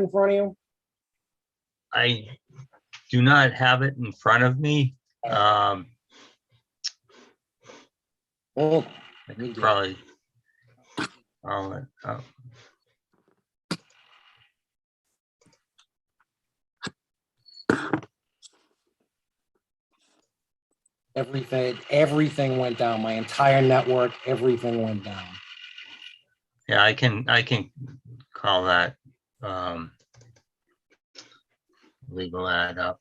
in front of you? I do not have it in front of me. I Oh, could probably. Oh. everything went down. My entire network, everything went down. Yeah, I can call that legal ad up.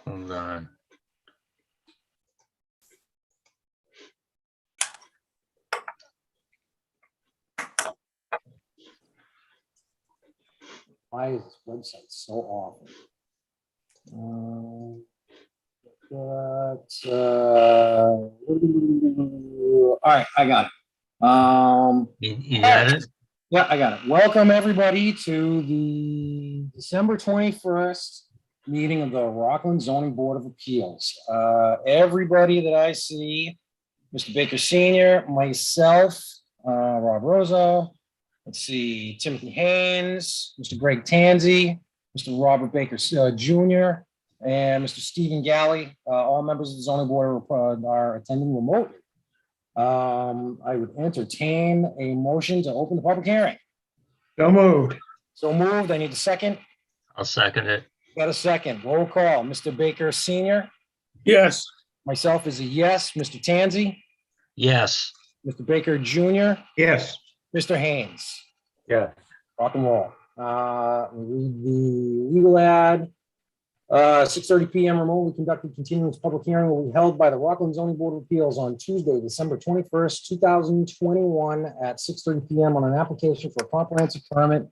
Hold on. Why is this website so awful? All right, I got it. You got it? Yeah, I got it. Welcome everybody to the December 21st meeting of the Rockland Zoning Board of Appeals. Everybody that I see, Mr. Baker Senior, myself, Rob Rosa, let's see, Timothy Haynes, Mr. Greg Tanzi, Mr. Robert Baker Jr., and Mr. Stephen Galley, all members of the zoning board are attending remotely. I would entertain a motion to open the public hearing. So moved. So moved. I need a second. I'll second it. Got a second. Roll call. Mr. Baker Senior. Yes. Myself is a yes. Mr. Tanzi. Yes. Mr. Baker Jr. Yes. Mr. Haynes. Yeah. Rock and roll. Read the legal ad. 6:30 p.m. remotely conducted continuous public hearing will be held by the Rockland Zoning Board of Appeals on Tuesday, December 21st, 2021 at 6:30 p.m. on an application for a comprehensive permit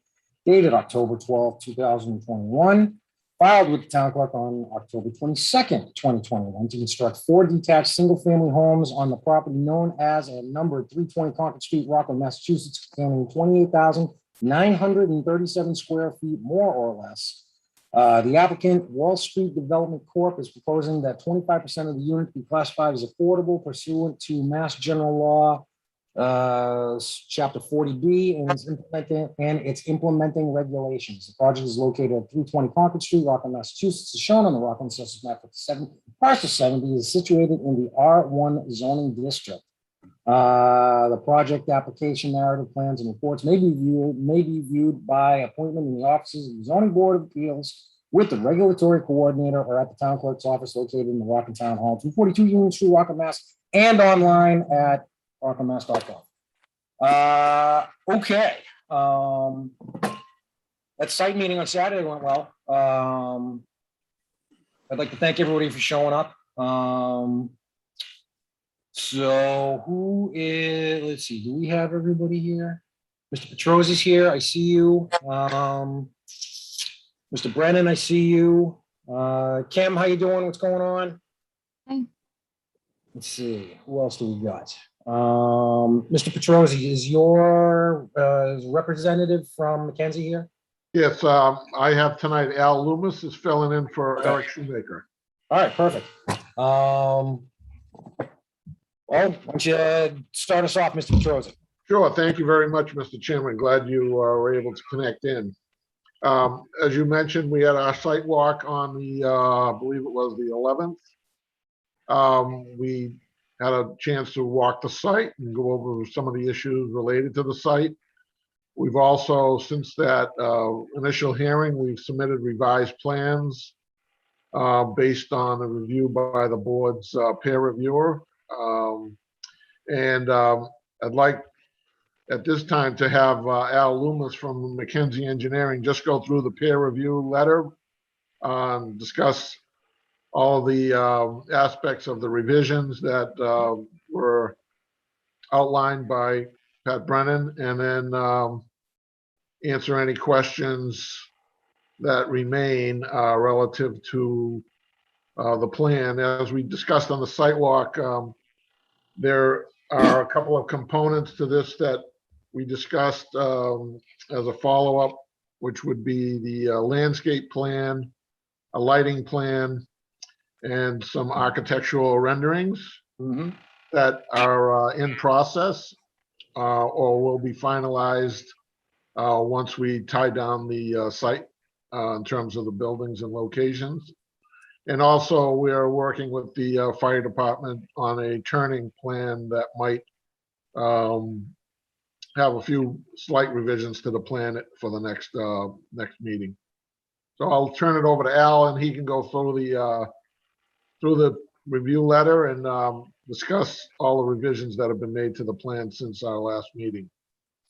dated October 12th, 2021, filed with the town clerk on October 22nd, 2021 to construct 4 detached single-family homes on the property known as and numbered 320 Concord Street, Rockland, Massachusetts, containing 28,937 square feet, more or less. The applicant, Wall Street Development Corp., is proposing that 25% of the unit be classified as affordable pursuant to Mass General Law, Chapter 40B, and its implementing regulations. The project is located at 320 Concord Street, Rockland, Massachusetts, as shown on the Rockland Census Map 57. Parcel 70 is situated in the R1 zoning district. The project application, narrative plans, and reports may be viewed by appointment in the offices of the Zoning Board of Appeals with the regulatory coordinator or at the town clerk's office located in the Rockland Town Hall, 242 Union Street, Rockland, Mass, and online at rocklandmass.com. Okay. That site meeting on Saturday went well. I'd like to thank everybody for showing up. So who is, let's see, do we have everybody here? Mr. Petrosi's here. I see you. Mr. Brennan, I see you. Kim, how you doing? What's going on? Hi. Let's see, who else do we got? Mr. Petrosi, is your representative from Mackenzie here? Yes, I have tonight, Al Loomis is filling in for Okay. Eric Shoemaker. All right, perfect. Well, why don't you start us off, Mr. Petrosi? Sure, thank you very much, Mr. Chairman. Glad you were able to connect in. As you mentioned, we had our site walk on the, I believe it was the 11th. We had a chance to walk the site and go over some of the issues related to the site. We've also, since that initial hearing, we've submitted revised plans based on a review by the board's peer reviewer. I'd like at this time to have Al Loomis from Mackenzie Engineering just go through the peer review letter, discuss all the aspects of the revisions that were outlined by Pat Brennan, and then answer any questions that remain relative to the plan. As we discussed on the site walk, there are a couple of components to this that we discussed as a follow-up, which would be the landscape plan, a lighting plan, and some architectural renderings that are in process or will be finalized once we tie down the site in terms of the buildings and locations. And also, we are working with the fire department on a turning plan that might have a few slight revisions to the plan for the next meeting. So I'll turn it over to Al, and he can go through the review letter and discuss all the revisions that have been made to the plan since our last meeting.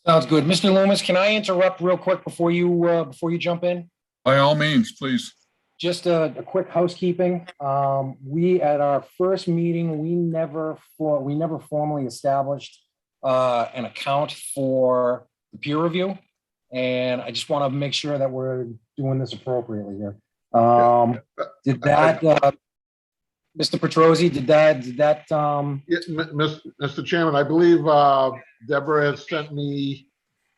Sounds good. Mr. Loomis, can I interrupt real quick before you jump in? By all means, please. Just a quick housekeeping. We, at our first meeting, we never formally established an account for the peer review. And I just want to make sure that we're doing this appropriately here. Did that, Mr. Petrosi, did that? Yeah, Mr. Chairman, I believe Deborah has sent me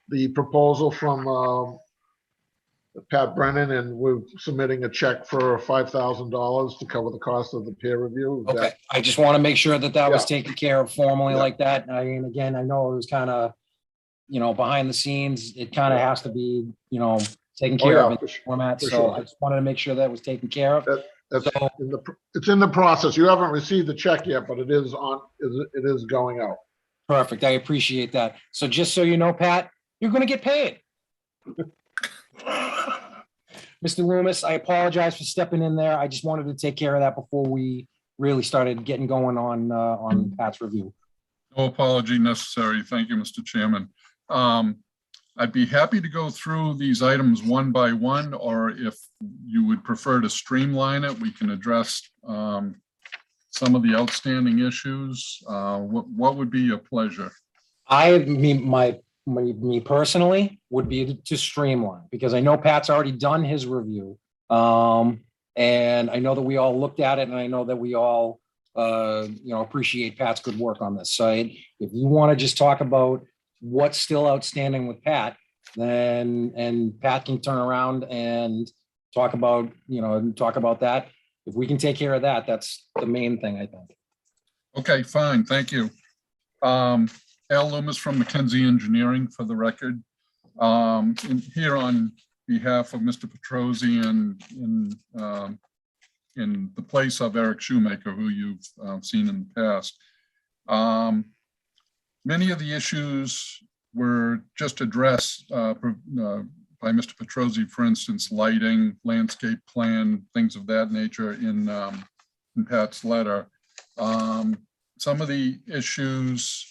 the proposal from Pat Brennan, and we're submitting a check for $5,000 to cover the cost of the peer review. Okay, I just want to make sure that that was Yeah. taken care of formally Yeah. like that. I mean, again, I know it was kind of, behind the scenes, it kind of has to be, taken Oh, care yeah, of in for the format. for So sure. I just wanted to make sure that was taken care of. That's So- it's in the process. You haven't received the check yet, but it is going out. Perfect. I appreciate that. So just so you know, Pat, you're going to get paid. Mr. Loomis, I apologize for stepping in there. I just wanted to take care of that before we really started getting going on Pat's review. No apology necessary. Thank you, Mr. Chairman. I'd be happy to go through these items one by one, or if you would prefer to streamline it, we can address some of the outstanding issues. What would be your pleasure? Me personally would be to streamline, because I know Pat's already done his review. And I know that we all looked at it, and I know that we all, appreciate Pat's good work on this. So if you want to just talk about what's still outstanding with Pat, and Pat can turn around and talk about that. If we can take care of that, that's the main thing, I think. Okay, fine. Thank you. Al Loomis from McKenzie Engineering, for the record. Here on behalf of Mr. Petrosi and in the place of Eric Shoemaker, who you've seen in the past. Many of the issues were just addressed by Mr. Petrosi, for instance, lighting, landscape plan, things of that nature in Pat's letter. Some of the issues,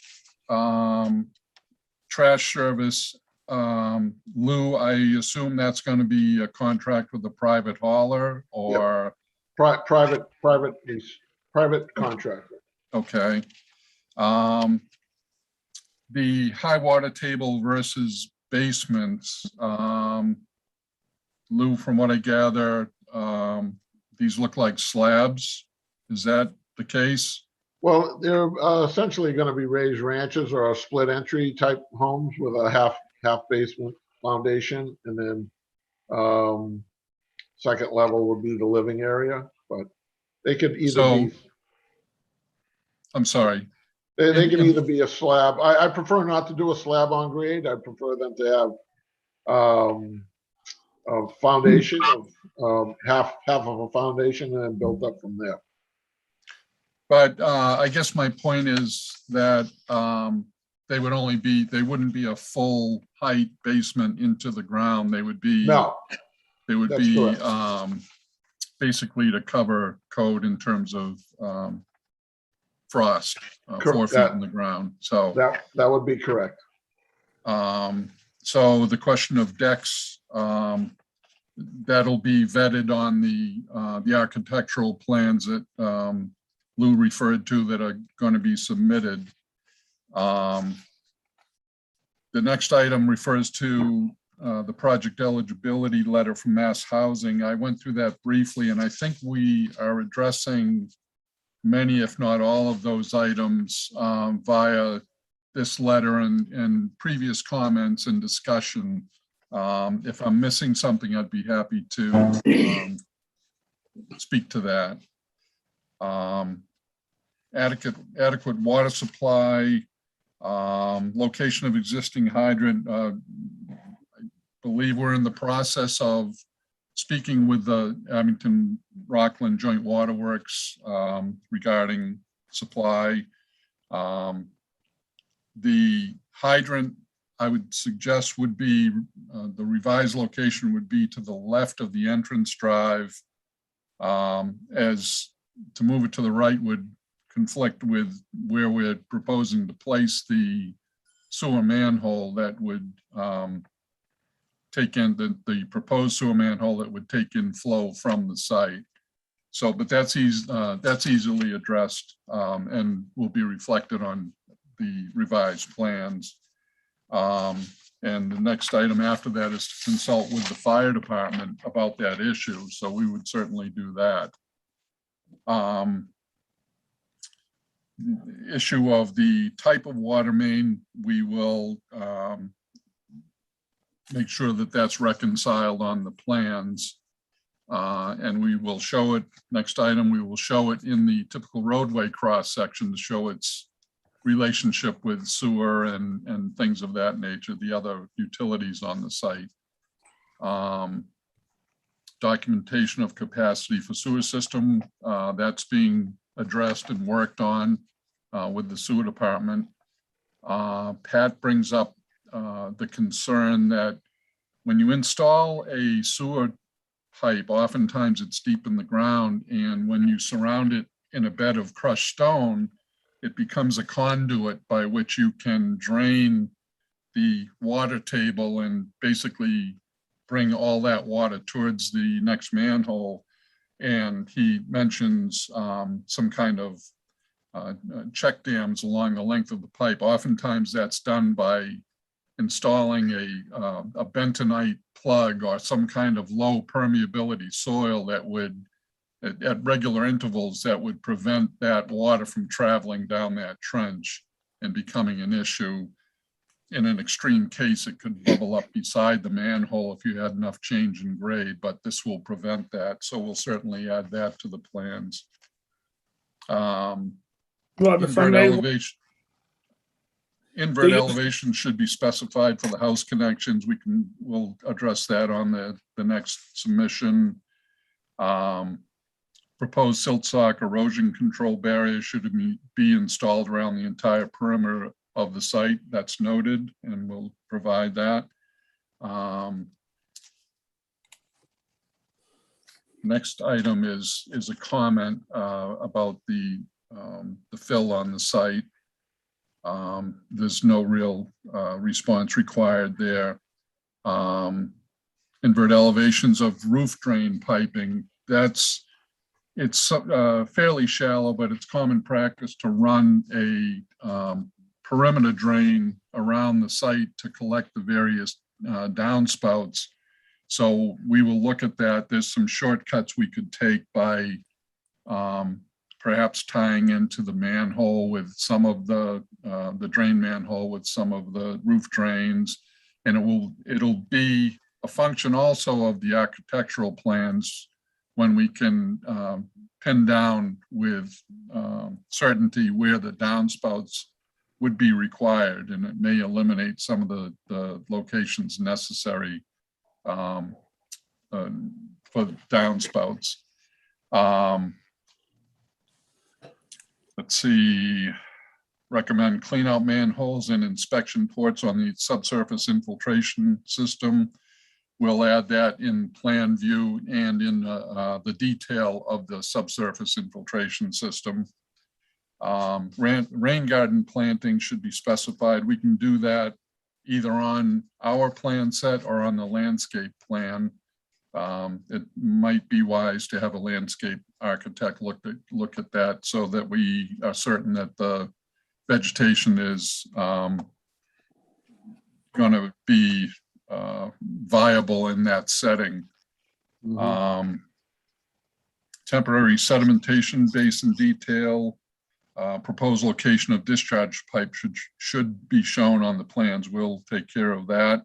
trash service, Lou, I assume that's going to be a contract with a private hauler, or? Private contractor. Okay. The high water table versus basements, Lou, from what I gather, these look like slabs. Is that the case? Well, they're essentially going to be raised ranches or split entry type homes with a half basement foundation, and then second level would be the living area. But they could either be. I'm sorry. They can either be a slab. I prefer not to do a slab on grade. I prefer them to have a foundation of half of a foundation and then built up from there. But I guess my point is that they wouldn't be a full height basement into the ground. They would be. No. They would That's be correct. Basically to cover code in terms of frost, 4 feet in the ground. So that would be correct. So the question of decks, that'll be vetted on the architectural plans that Lou referred to that are going to be submitted. The next item refers to the project eligibility letter from Mass Housing. I went through that briefly, and I think we are addressing many, if not all, of those items via this letter and previous comments and discussion. If I'm missing something, I'd be happy to speak to that. Adequate water supply, location of existing hydrant. believe we're in the process of speaking with the Abington Rockland Joint Waterworks regarding supply. The hydrant, I would suggest, would be, the revised location would be to the left of the entrance drive, as to move it to the right would conflict with where we're proposing to place the sewer manhole that would take in the proposed sewer manhole that would take in flow from the site. So, but that's easily addressed and will be reflected on the revised plans. And the next item after that is to consult with the fire department about that issue. So we would certainly do that. The issue of the type of water main, we will make sure that that's reconciled on the plans. And we will show it, next item, we will show it in the typical roadway cross section to show its relationship with sewer and things of that nature, the other utilities on the site. Documentation of capacity for sewer system, that's being addressed and worked on with the sewer department. Pat brings up the concern that when you install a sewer pipe, oftentimes it's deep in the ground, and when you surround it in a bed of crushed stone, it becomes a conduit by which you can drain the water table and basically bring all that water towards the next manhole. And he mentions some kind of check dams along the length of the pipe. Oftentimes that's done by installing a bentonite plug or some kind of low permeability soil that would, at regular intervals, that would prevent that water from traveling down that trench and becoming an issue. In an extreme case, it could bubble up beside the manhole if you had enough change in grade, but this will prevent that. So we'll certainly add that to the plans. Well, the front Invert end, elevation. Invert elevation should be specified for the house connections. We'll address that on the next submission. Proposed silt sock erosion control barrier should be installed around the entire perimeter of the site. That's noted, and we'll provide that. Next item is a comment about the fill on the site. There's no real response required there. Invert elevations of roof drain piping. It's fairly shallow, but it's common practice to run a perimeter drain around the site to collect the various downspouts. So we will look at that. There's some shortcuts we could take by perhaps tying into the manhole with some of the drain manhole with some of the roof drains. And it'll be a function also of the architectural plans when we can pin down with certainty where the downspouts would be required, and it may eliminate some of the locations necessary for downspouts. Let's see, recommend clean out manholes and inspection ports on the subsurface infiltration system. We'll add that in plan view and in the detail of the subsurface infiltration system. Rain garden planting should be specified. We can do that either on our plan set or on the landscape plan. It might be wise to have a landscape architect look at that so that we are certain that the vegetation is going to be viable in that setting. Temporary sedimentation basin detail, proposed location of discharge pipe should be shown on the plans. We'll take care of that.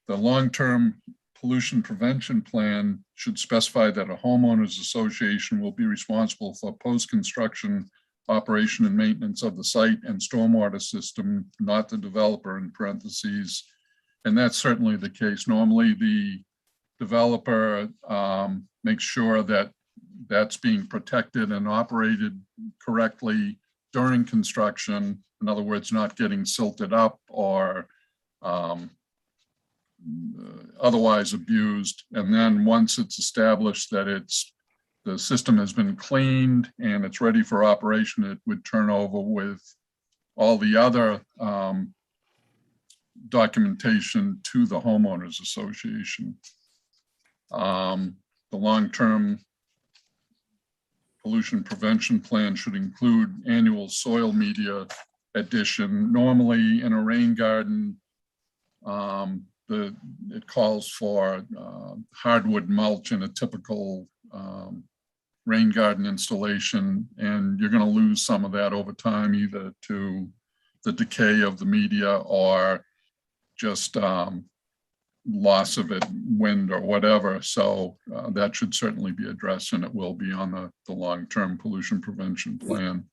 The long-term pollution prevention plan should specify that a homeowners association will be responsible for post-construction operation and maintenance of the site and stormwater system, not the developer, in parentheses. And that's certainly the case. Normally, the developer makes sure that that's being protected and operated correctly during construction. In other words, not getting silted up or otherwise abused. And then once it's established that the system has been cleaned and it's ready for operation, it would turn over with all the other documentation to the homeowners association. The long-term pollution prevention plan should include annual soil media addition. Normally in a rain garden, it calls for hardwood mulch in a typical rain garden installation, and you're going to lose some of that over time, either to the decay of the media or just loss of it, wind or whatever. So that should certainly be addressed, and it will be on the long-term pollution prevention plan.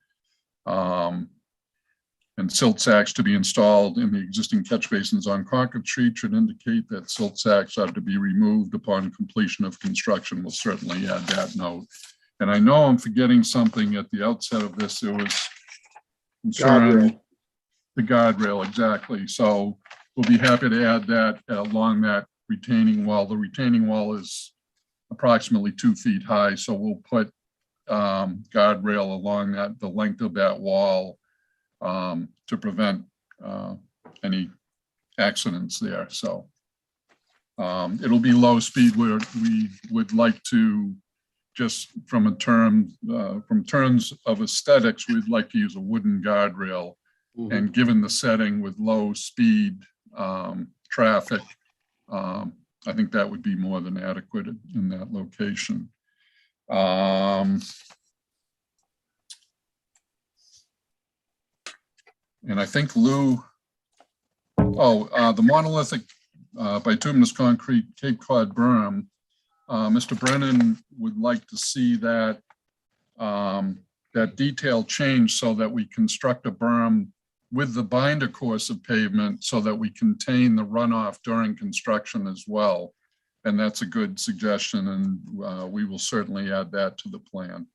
And silt sacks to be installed in the existing catch basins on Concord Street should indicate that silt sacks are to be removed upon completion of construction. We'll certainly add that note. And I know I'm forgetting something at the outset of this. There was concern, the guardrail, exactly. So we'll be happy to add that along that retaining wall. The retaining wall is approximately 2 feet high, so we'll put guardrail along the length of that wall to prevent any accidents there. So it'll be low speed where we would like to, just from terms of aesthetics, we'd like to use a wooden guardrail. Mm-hmm. And given the setting with low speed traffic, I think that would be more than adequate in that location. And I think Lou, the monolithic bituminous concrete Cape Cod berm, Mr. Brennan would like to see that that detail change so that we construct a berm with the binder course of pavement so that we contain the runoff during construction as well. And that's a good suggestion, and we will certainly add that to the plan.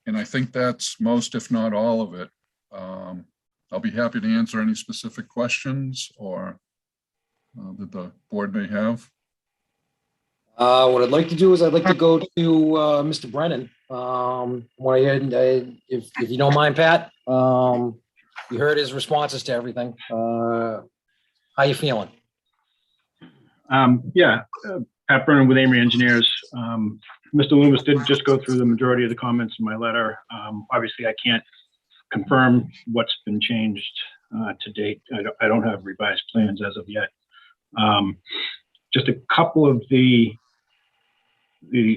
And I think that's most, if not all of it. I'll be happy to answer any specific questions or that the board may have. What I'd like to do is I'd like to go to Mr. Brennan. If you don't mind, Pat, you heard his responses to everything. How you feeling? Pat Brennan with Amory Engineers. Mr. Loomis did just go through the majority of the comments in my letter. Obviously, I can't confirm what's been changed to date. I don't have revised plans as of yet. Just a couple of the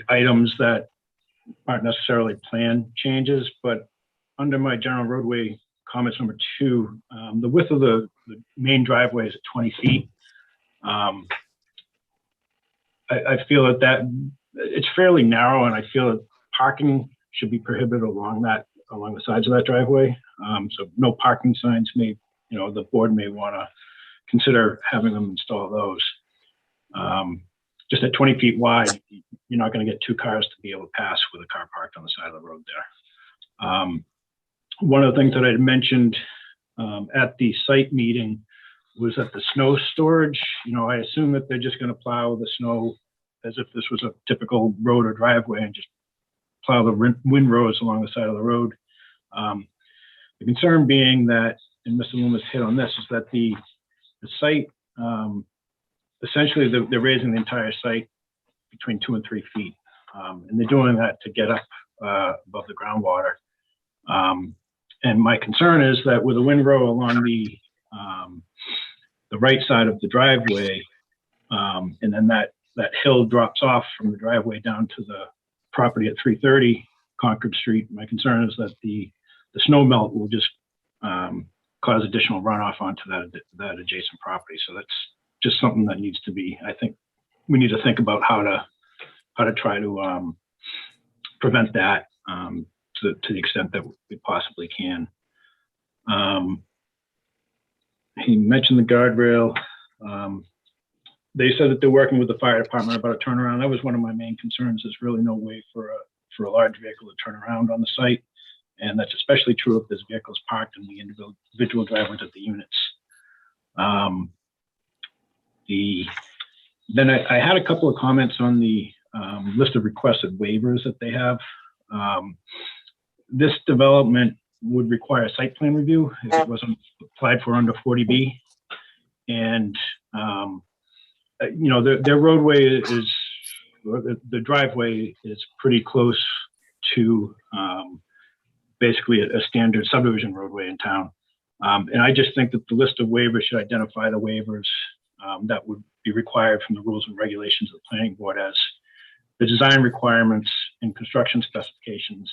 items that aren't necessarily plan changes, but under my general roadway comments number 2, the width of the main driveway is at 20 feet. I feel that it's fairly narrow, and I feel that parking should be prohibited along the sides of that driveway. So no parking signs the board may want to consider having them install those. Just at 20 feet wide, you're not going to get 2 cars to be able to pass with a car parked on the side of the road there. One of the things that I mentioned at the site meeting was that the snow storage, I assume that they're just going to plow the snow as if this was a typical road or driveway and just plow the windrows along the side of the road. The concern being that, and Mr. Loomis hit on this, is that the site, essentially they're raising the entire site between 2 and 3 feet. And they're doing that to get up above the groundwater. And my concern is that with a windrow along the right side of the driveway, and then that hill drops off from the driveway down to the property at 330 Concord Street. My concern is that the snow melt will just cause additional runoff onto that adjacent property. So that's just something that needs to be, I think we need to think about how to try to prevent that to the extent that we possibly can. He mentioned the guardrail. They said that they're working with the fire department about a turnaround. That was one of my main concerns. There's really no way for a large vehicle to turn around on the site. And that's especially true if there's vehicles parked in the individual driveways at the units. Then I had a couple of comments on the list of requested waivers that they have. This development would require a site plan review if it wasn't applied for under 40B. And, you know, their roadway is, the driveway is pretty close to basically a standard subdivision roadway in town. And I just think that the list of waivers should identify the waivers that would be required from the rules and regulations of the planning board, as the design requirements and construction specifications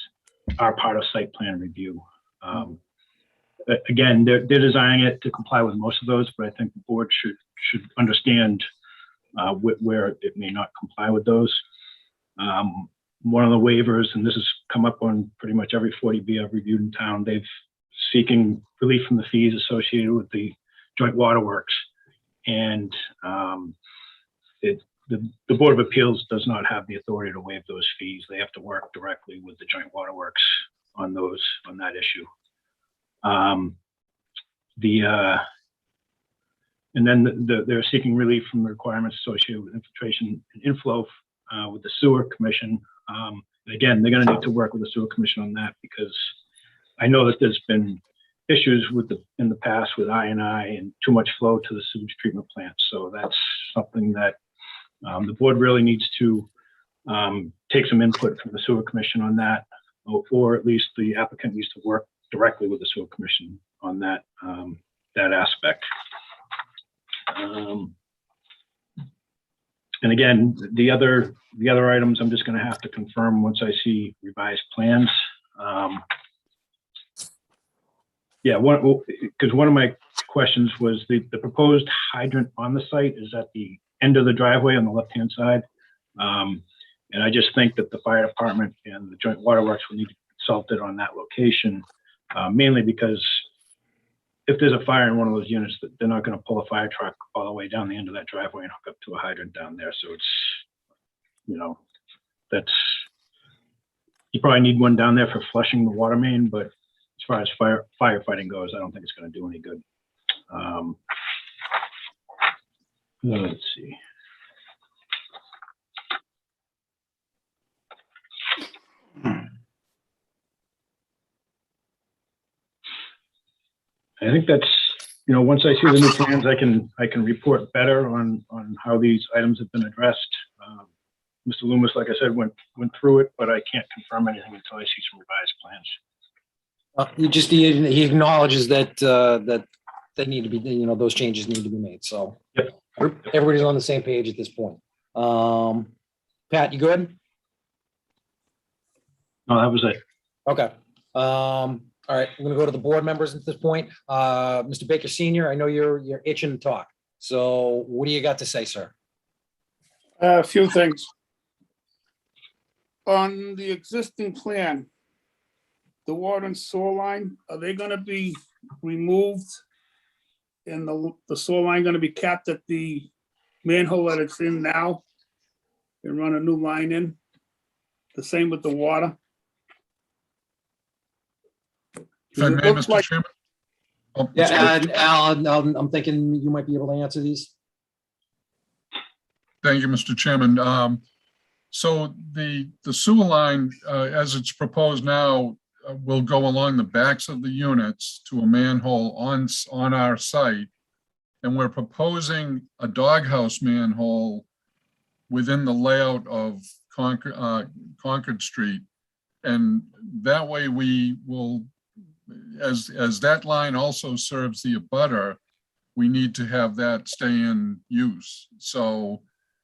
are part of site plan review. Again, they're designing it to comply with most of those, but I think the board should understand where it may not comply with those. One of the waivers, and this has come up on pretty much every 40B I've reviewed in town, they've seeking relief from the fees associated with the joint waterworks. And the Board of Appeals does not have the authority to waive those fees. They have to work directly with the joint waterworks on that issue. And then they're seeking relief from the requirements associated with infiltration and inflow with the sewer commission. And again, they're going to need to work with the sewer commission on that, because I know that there's been issues in the past with I&I and too much flow to the sewage treatment plant. So that's something that the board really needs to take some input from the sewer commission on that, or at least the applicant needs to work directly with the sewer commission on that that aspect. And again, the other items I'm just going to have to confirm once I see revised plans. Yeah, because one of my questions was the proposed hydrant on the site is at the end of the driveway on the left-hand side. And I just think that the fire department and the joint waterworks will need to consult it on that location, mainly because if there's a fire in one of those units, they're not going to pull a fire truck all the way down the end of that driveway and hook up to a hydrant down there. So it's, you know, you probably need one down there for flushing the water main, but as far as firefighting goes, I don't think it's going to do any good. Let's see. I think that's, you know, once I see the new plans, I can report better on how these items have been addressed. Mr. Loomis, like I said, went through it, but I can't confirm anything until I see some revised plans. He acknowledges that they need to be, you know, those changes need to be made. So Yep. Everybody's on the same page at this point. Pat, you good? No, that was it. Okay. All right, I'm gonna go to the board members at this point. Mr. Baker Senior, I know you're itching to talk. So what do you got to say, sir? A few things. On the existing plan, the water and sewer line, are they gonna be removed? And the sewer line gonna be capped at the manhole that it's in now? And run a new line in? The same with the water? If I It may, looks Mr. like- Chairman? Oh, Yeah, and Al, I'm thinking you might be able to answer these. Thank you, Mr. Chairman. So the sewer line, as it's proposed now, will go along the backs of the units to a manhole on our site. And we're proposing a doghouse manhole within the layout of Concord Street. And that way we will, as that line also serves the abutter, we need to have that stay in use. So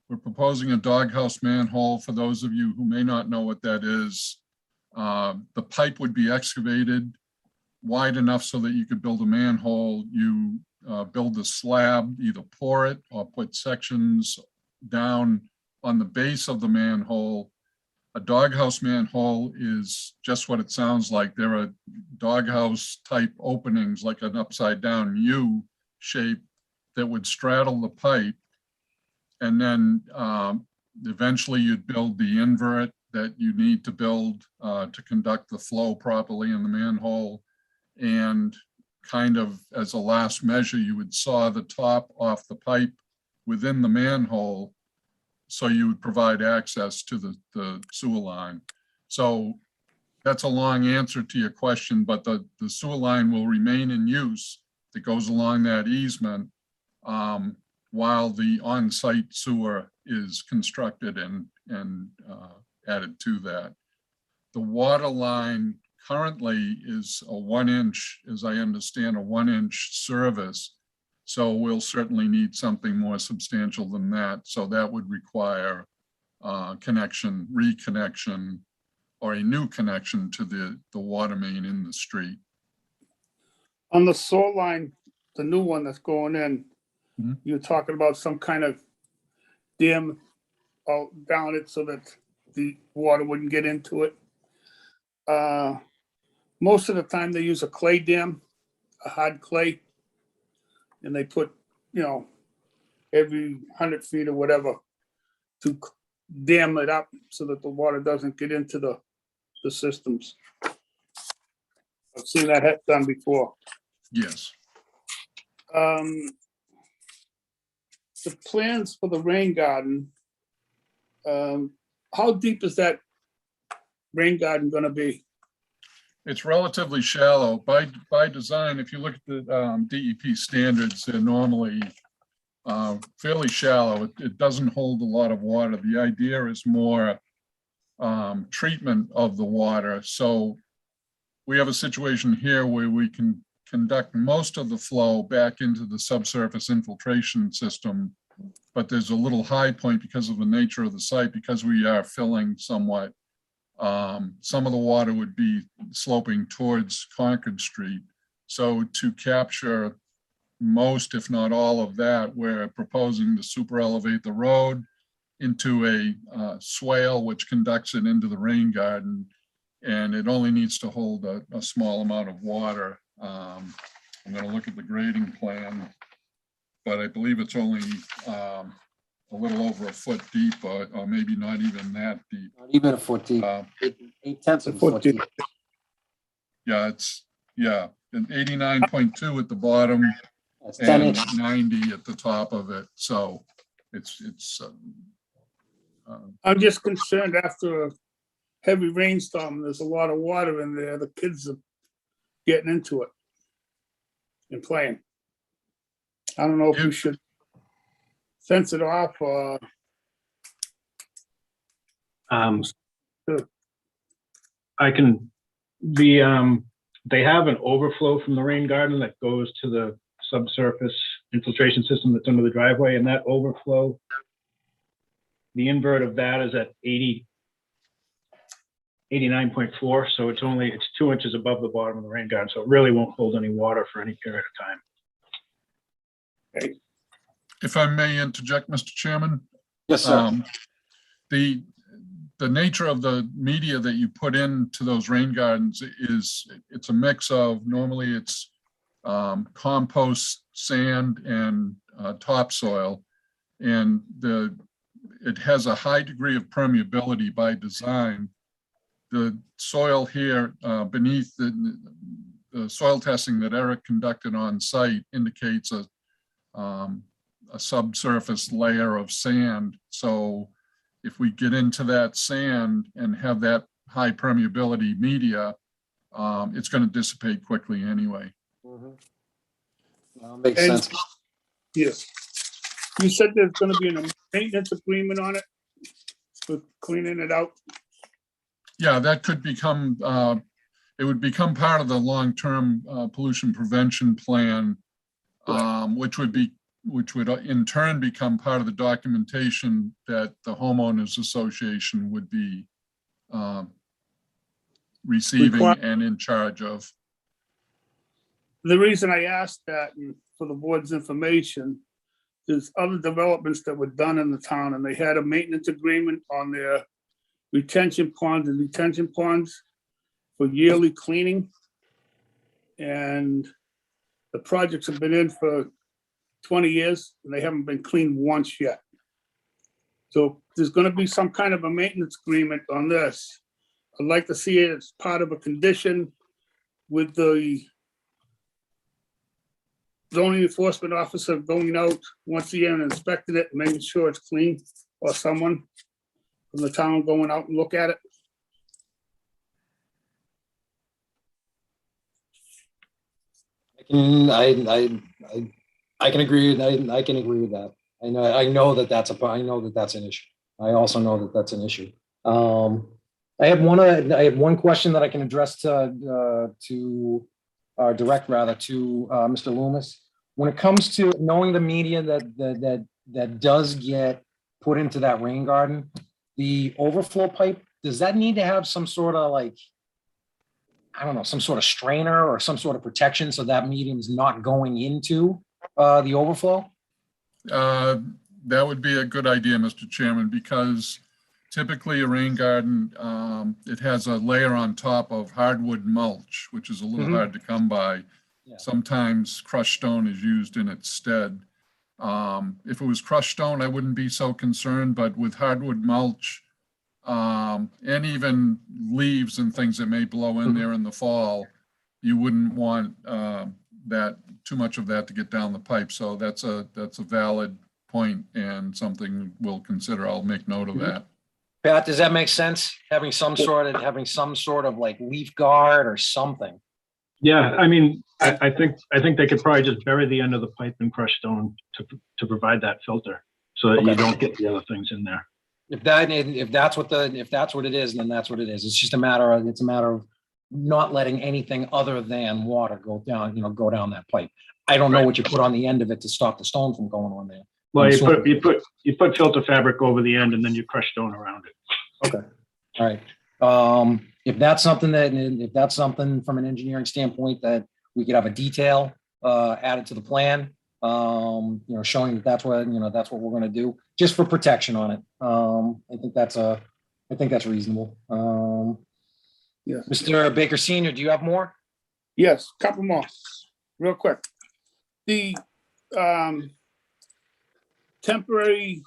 we're proposing a doghouse manhole. For those of you who may not know what that is, the pipe would be excavated wide enough so that you could build a manhole. You build the slab, either pour it or put sections down on the base of the manhole. A doghouse manhole is just what it sounds like. There are doghouse type openings, like an upside down U shape that would straddle the pipe. And then eventually you'd build the invert that you need to build to conduct the flow properly in the manhole. And kind of as a last measure, you would saw the top off the pipe within the manhole, so you would provide access to the sewer line. So that's a long answer to your question, but the sewer line will remain in use that goes along that easement while the on-site sewer is constructed and added to that. The water line currently is a 1-inch, as I understand, a 1-inch service. So we'll certainly need something more substantial than that. So that would require connection, reconnection, or a new connection to the water main in the street. On the sewer line, the new one that's going in, Mhm. you're talking about some kind of dam out down it so that the water wouldn't get into it. Most of the time they use a clay dam, a hard clay. And they put, every 100 feet or whatever to dam it up so that the water doesn't get into the systems. I've seen that done before. Yes. The plans for the rain garden, how deep is that rain garden gonna be? It's relatively shallow by design. If you look at the DEP standards, they're normally fairly shallow. It doesn't hold a lot of water. The idea is more treatment of the water. So we have a situation here where we can conduct most of the flow back into the subsurface infiltration system, but there's a little high point because of the nature of the site, because we are filling somewhat. Some of the water would be sloping towards Concord Street. So to capture most, if not all of that, we're proposing to super elevate the road into a swale, which conducts it into the rain garden. And it only needs to hold a small amount of water. I'm going to look at the grading plan, but I believe it's only a little over a foot deep, or maybe not even that deep. Not even a foot deep, 8/10 of a foot deep. Yeah, and 89.2 at the bottom That's 10 and inches. 90 at the top of it. So it's I'm just concerned after a heavy rainstorm, there's a lot of water in there. The kids are getting into it and playing. I don't know if we should fence it off or. I can, they have an overflow from the rain garden that goes to the subsurface infiltration system that's under the driveway, and that overflow, the invert of that is at 89.4, so it's 2 inches above the bottom of the rain garden, so it really won't hold any water for any period of time. if I may interject, Mr. Chairman. Yes, sir. The nature of the media that you put into those rain gardens it's a mix of, normally it's compost, sand, and topsoil. And it has a high degree of permeability by design. The soil here beneath the soil testing that Eric conducted on site indicates a subsurface layer of sand. So if we get into that sand and have that high permeability media, it's going to dissipate quickly anyway. Well, makes And- sense. Yes. You said there's gonna be a maintenance agreement on it for cleaning it out. Yeah, that could become, it would become part of the long-term pollution prevention plan, which would in turn become part of the documentation that the homeowners association would be receiving and in charge of. The reason I asked that, and for the board's information, there's other developments that were done in the town, and they had a maintenance agreement on their retention ponds and detention ponds for yearly cleaning. And the projects have been in for 20 years and they haven't been cleaned once yet. So there's gonna be some kind of a maintenance agreement on this. I'd like to see it as part of a condition with the zoning enforcement officer going out once a year and inspecting it, and making sure it's clean, or someone from the town going out and look at it. I can agree with, I can agree with that. I know that that's an issue. I also know that that's an issue. I have one question that I can address to direct rather to Mr. Loomis. When it comes to knowing the media that does get put into that rain garden, the overflow pipe, does that need to have some sort of like, I don't know, some sort of strainer or some sort of protection so that medium is not going into the overflow? That would be a good idea, Mr. Chairman, because typically a rain garden, it has a layer on top of hardwood mulch, which is a little hard to come by. Yeah. Sometimes crushed stone is used in its stead. If it was crushed stone, I wouldn't be so concerned, but with hardwood mulch, and even leaves and things that may blow in there in the fall, you wouldn't want that too much of that to get down the pipe. So that's a valid point and something we'll consider. I'll make note of that. Pat, does that make sense? Having some sort of like leaf guard or something? Yeah, I mean, I think they could probably just bury the end of the pipe in crushed stone to provide that filter so that you don't get the other things in there. If that's what it is, then that's what it is. It's just a matter of not letting anything other than water go down that pipe. I don't know what you put on the end of it to stop the stone from going on there. Well, you put filter fabric over the end and then you crush stone around it. Okay. All right. If that's something from an engineering standpoint that we could have a detail added to the plan, showing that that's what we're going to do just for protection on it. I think that's reasonable. Yeah. Mr. Baker Senior, do you have more? Yes, couple more, real quick. The temporary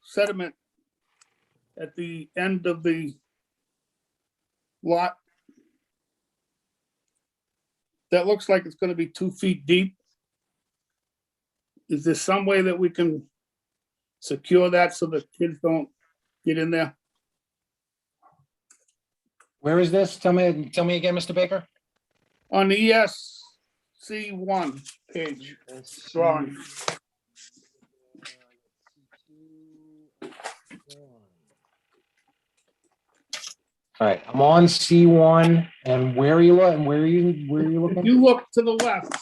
sediment at the end of the lot, that looks like it's going to be 2 feet deep. Is there some way that we can secure that so the kids don't get in there? Where is this? Tell me again, Mr. Baker. On the ESC1 page, drawing. All right, I'm on C1, and where are you looking? If you look to the left,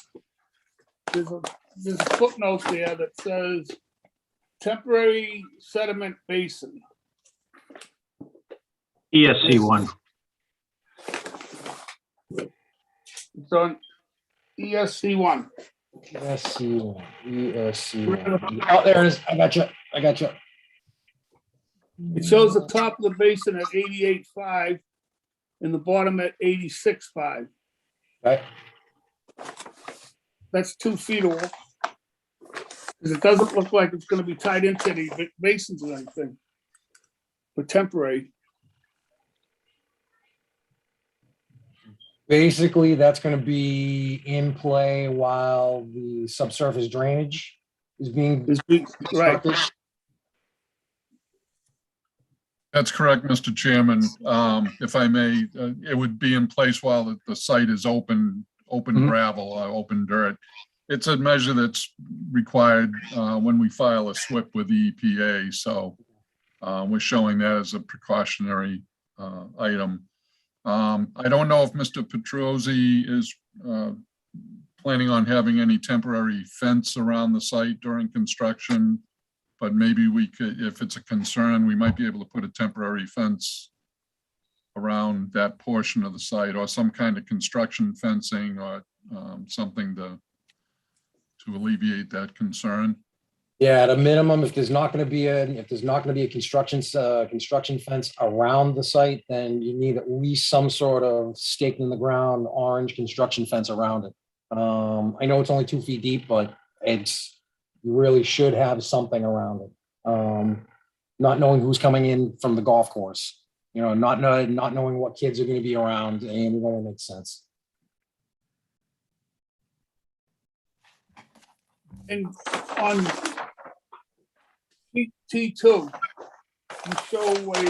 there's a footnote there that says temporary sediment basin. ESC1. It's on ESC1. ESC1. Oh, there it is. I got you. It shows the top of the basin at 88.5 and the bottom at 86.5. Right. That's 2 feet off. Because it doesn't look like it's going to be tied into any basins or anything. But temporary. Basically, that's going to be in play while the subsurface drainage is being Right. constructed. That's correct, Mr. Chairman. If I may, it would be in place while the site is open gravel, open dirt. It's a measure that's required when we file a SWIP with the EPA. So we're showing that as a precautionary item. I don't know if Mr. Petrozzi is planning on having any temporary fence around the site during construction, but maybe we could, if it's a concern, we might be able to put a temporary fence around that portion of the site, or some kind of construction fencing, or something to alleviate that concern. Yeah, at a minimum, if there's not going to be a construction fence around the site, then you need at least some sort of stake in the ground orange construction fence around it. I know it's only 2 feet deep, but it's you really should have something around it. Not knowing who's coming in from the golf course, not knowing what kids are gonna be around, and it only makes sense. And on T2, you show a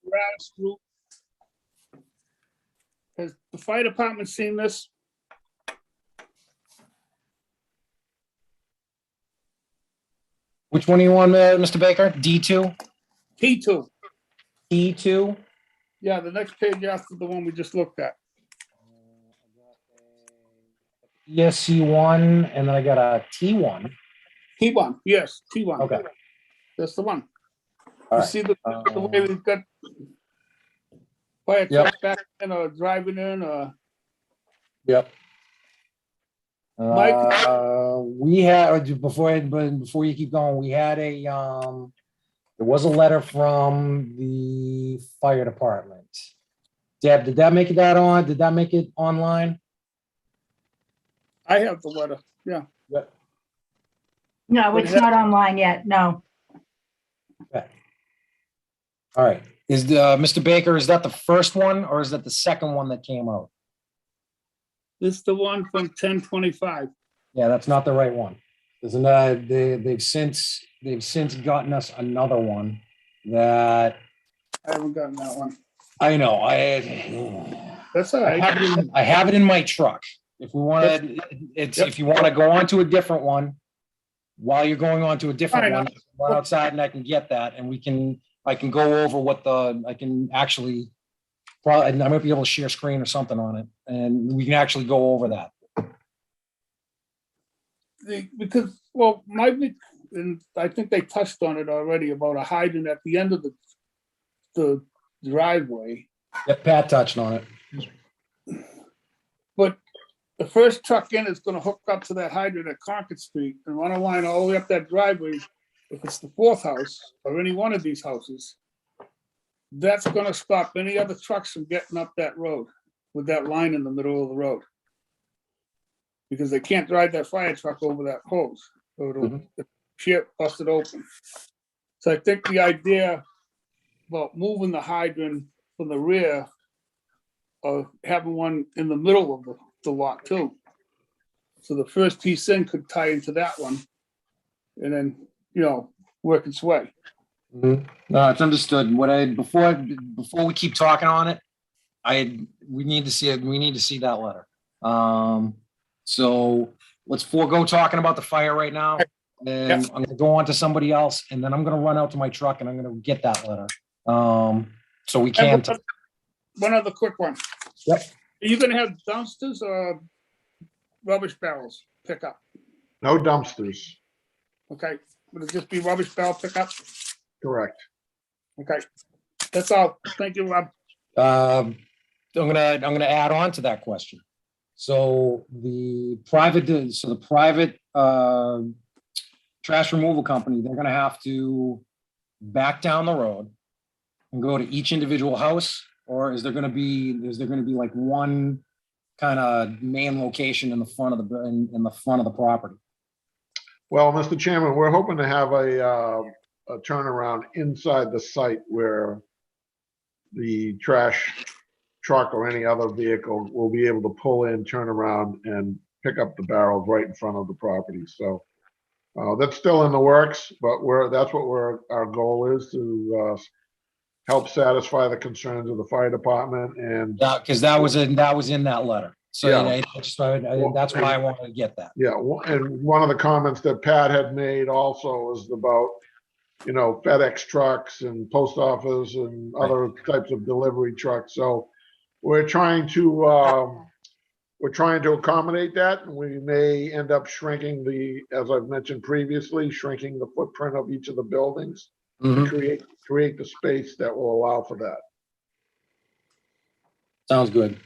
grass group. Has the fire department seen this? Which one do you want, Mr. Baker? D2? T2, E2? yeah, the next page after the one we just looked at. ESC1, and then I got a T1. T1, yes, T1. Okay. That's the one. All You right. see the way we've got fire Yep. trucks back in or driving in or, Yep. Mike? We had, before you keep going, we had there was a letter from the fire department. Deb, did that make that on? Did that make it online? I have the letter, yeah. Yep. No, it's not online yet, no. Okay. All right. Is Mr. Baker, is that the first one or is that the second one that came out? This is the one from 1025. Yeah, that's not the right one. They've since gotten us another one that I haven't gotten that one. I know. That's all right. I have it in my truck. If we want to, if you want to go on to a different one, while you're going on to a different Fine. one, run outside and I can get that, and I can go over I can actually, probably, I might be able to share screen or something on it, and we can actually go over that. Because, and I think they touched on it already about a hydrant at the end of the driveway. Yeah, Pat touched on it. But the first truck in is gonna hook up to that hydrant at Concord Street and run a line all the way up that driveway. If it's the fourth house or any one of these houses, that's gonna stop any other trucks from getting up that road with that line in the middle of the road. Because they can't drive that fire truck over that hose, or it'll bust it open. So I think the idea about moving the hydrant from the rear or having one in the middle of the lot too. So the first piece in could tie into that one and then, work its way. No, it's understood. Before we keep talking on it, we need to see it. We need to see that letter. So let's forego talking about the fire right now. And I'm gonna go on to somebody else, and then I'm gonna run out to my truck and I'm gonna get that letter. So we can. One other quick one. Yep. Are you gonna have dumpsters or rubbish barrels pickup? No dumpsters, Okay, would it just be rubbish barrel pickup? correct. Okay, that's all. Thank you, Rob. I'm gonna add on to that question. So the private trash removal company, they're gonna have to back down the road and go to each individual house, or is there gonna be like one kind of main location in the front of the property? Well, Mr. Chairman, we're hoping to have a turnaround inside the site where the trash truck or any other vehicle will be able to pull in, turn around, and pick up the barrels right in front of the property. So that's still in the works, but that's what our goal is, to help satisfy the concerns of the fire department. And Yeah, because that was in that letter. So Yeah. that's why I wanted to get that. yeah, and one of the comments that Pat had made also was about, FedEx trucks and post office and other types of delivery trucks. So we're trying to accommodate that. We may end up shrinking as I've mentioned previously, shrinking the footprint of each of the buildings to create the space that will allow for that. Sounds good.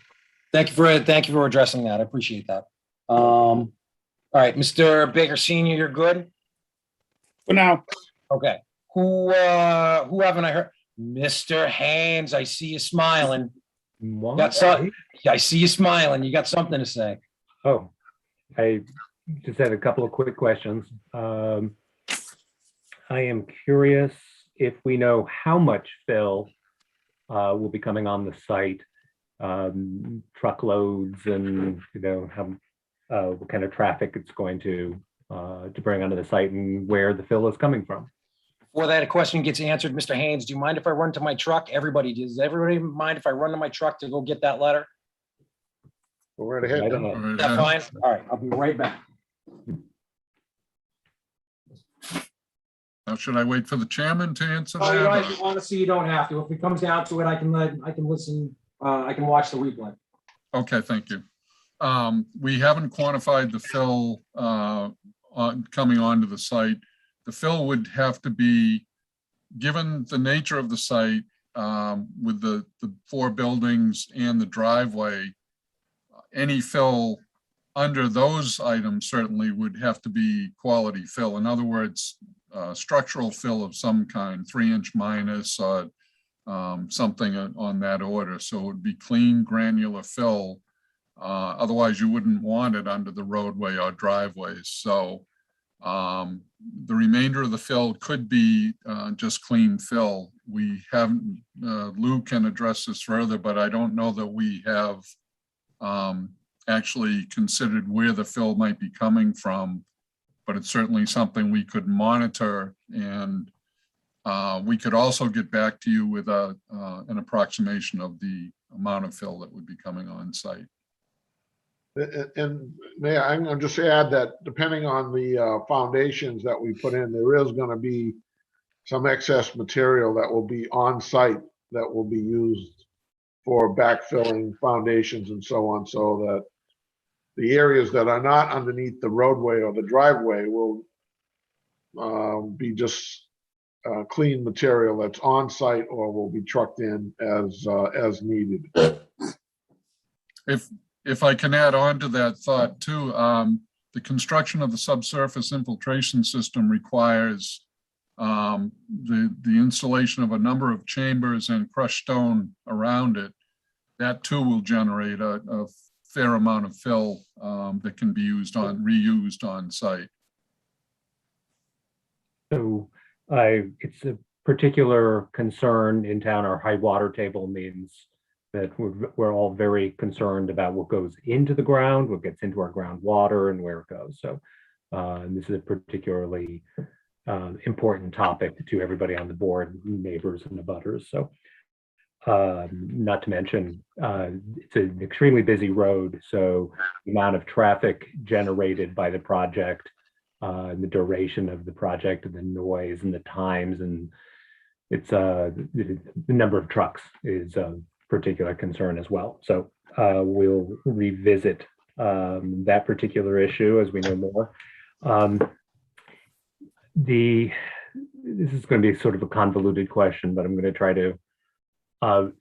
Thank you for addressing that. I appreciate that. All right, Mr. Baker Senior, you're good? For now, Okay. Who haven't I heard? Mr. Haynes, I see you smiling. I see you smiling. You got something to say. Oh, I just had a couple of quick questions. I am curious if we know how much fill will be coming on the site, truckloads, and how what kind of traffic it's going to bring onto the site, and where the fill is coming from. Before that question gets answered, Mr. Haynes, do you mind if I run to my truck? Does everybody mind if I run to my truck to go get that letter? Go right ahead. Right Don. ahead. Is that fine? All right, I'll be right back. Now, should I wait for the chairman to answer Oh, you that? know, honestly, you don't have to. If it comes down to it, I can listen, I can watch the replay. Okay, thank you. We haven't quantified the fill coming onto the site. The fill would have to be, given the nature of the site, with the 4 buildings and the driveway, any fill under those items certainly would have to be quality fill. In other words, structural fill of some kind, 3-inch minus or something on that order. So it would be clean granular fill. Otherwise you wouldn't want it under the roadway or driveways. So the remainder of the fill could be just clean fill. We haven't, Lou can address this further, but I don't know that we have actually considered where the fill might be coming from, but it's certainly something we could monitor, and we could also get back to you with an approximation of the amount of fill that would be coming on site. And may I'm gonna just add that depending on the foundations that we put in, there is gonna be some excess material that will be on site that will be used for backfilling foundations and so on, so that the areas that are not underneath the roadway or the driveway will be just clean material that's on site or will be trucked in as needed. If I can add on to that thought too, the construction of the subsurface infiltration system requires the installation of a number of chambers and crushed stone around it. That too will generate a fair amount of fill that can be reused on site. So it's a particular concern in town. Our high water table means that we're all very concerned about what goes into the ground, what gets into our groundwater, and where it goes. So this is a particularly important topic to everybody on the board, neighbors and abutters. So not to mention, it's an extremely busy road. So the amount of traffic generated by the project, the duration of the project, and the noise and the times, and it's the number of trucks is particular concern as well. So we'll revisit that particular issue as we know more. This is going to be sort of a convoluted question, but I'm going to try to.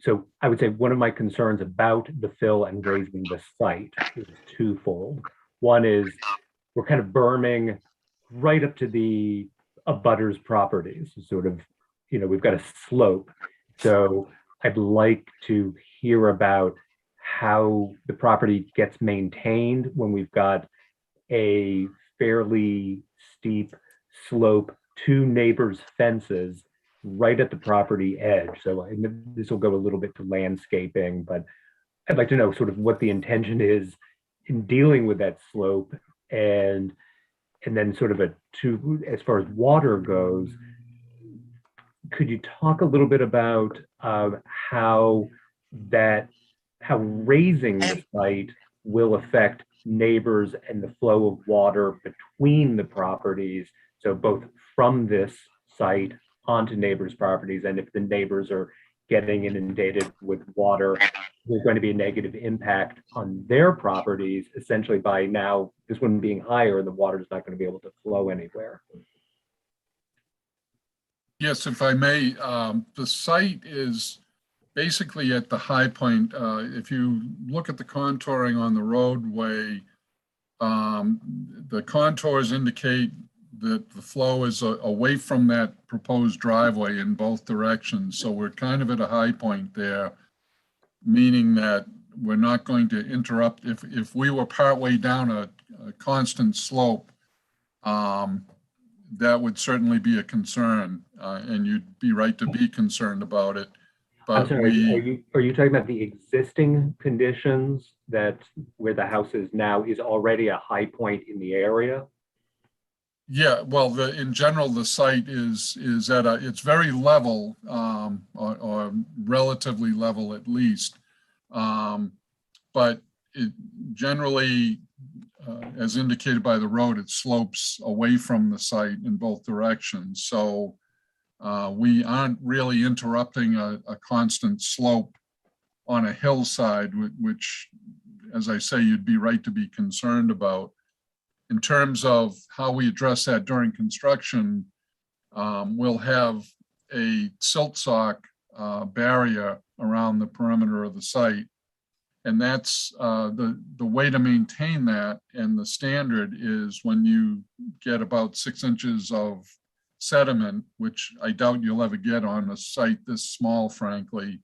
So I would say one of my concerns about the fill and raising the site is twofold. One is we're kind of berming right up to the abutters properties, sort of, we've got a slope. So I'd like to hear about how the property gets maintained when we've got a fairly steep slope, 2 neighbors' fences right at the property edge. So this will go a little bit to landscaping, but I'd like to know sort of what the intention is in dealing with that slope, and then sort of as far as water goes, could you talk a little bit about how raising the site will affect neighbors and the flow of water between the properties? So both from this site onto neighbors' properties, and if the neighbors are getting inundated with water, there's going to be a negative impact on their properties, essentially by now this one being higher, the water is not going to be able to flow anywhere. Yes, if I may, the site is basically at the high point. If you look at the contouring on the roadway, the contours indicate that the flow is away from that proposed driveway in both directions. So we're kind of at a high point there, meaning that we're not going to interrupt. If we were partway down a constant slope, that would certainly be a concern, and you'd be right to be concerned about it. I'm But sorry, are you talking about the existing conditions that where the house is now is already a high point in the area? Yeah, well, in general, the site is at it's very level, or relatively level at least. But it generally, as indicated by the road, it slopes away from the site in both directions. So we aren't really interrupting a constant slope on a hillside, which, as I say, you'd be right to be concerned about. In terms of how we address that during construction, we'll have a silt sock barrier around the perimeter of the site. And that's the way to maintain that. And the standard is when you get about 6 inches of sediment, which I doubt you'll ever get on a site this small, frankly.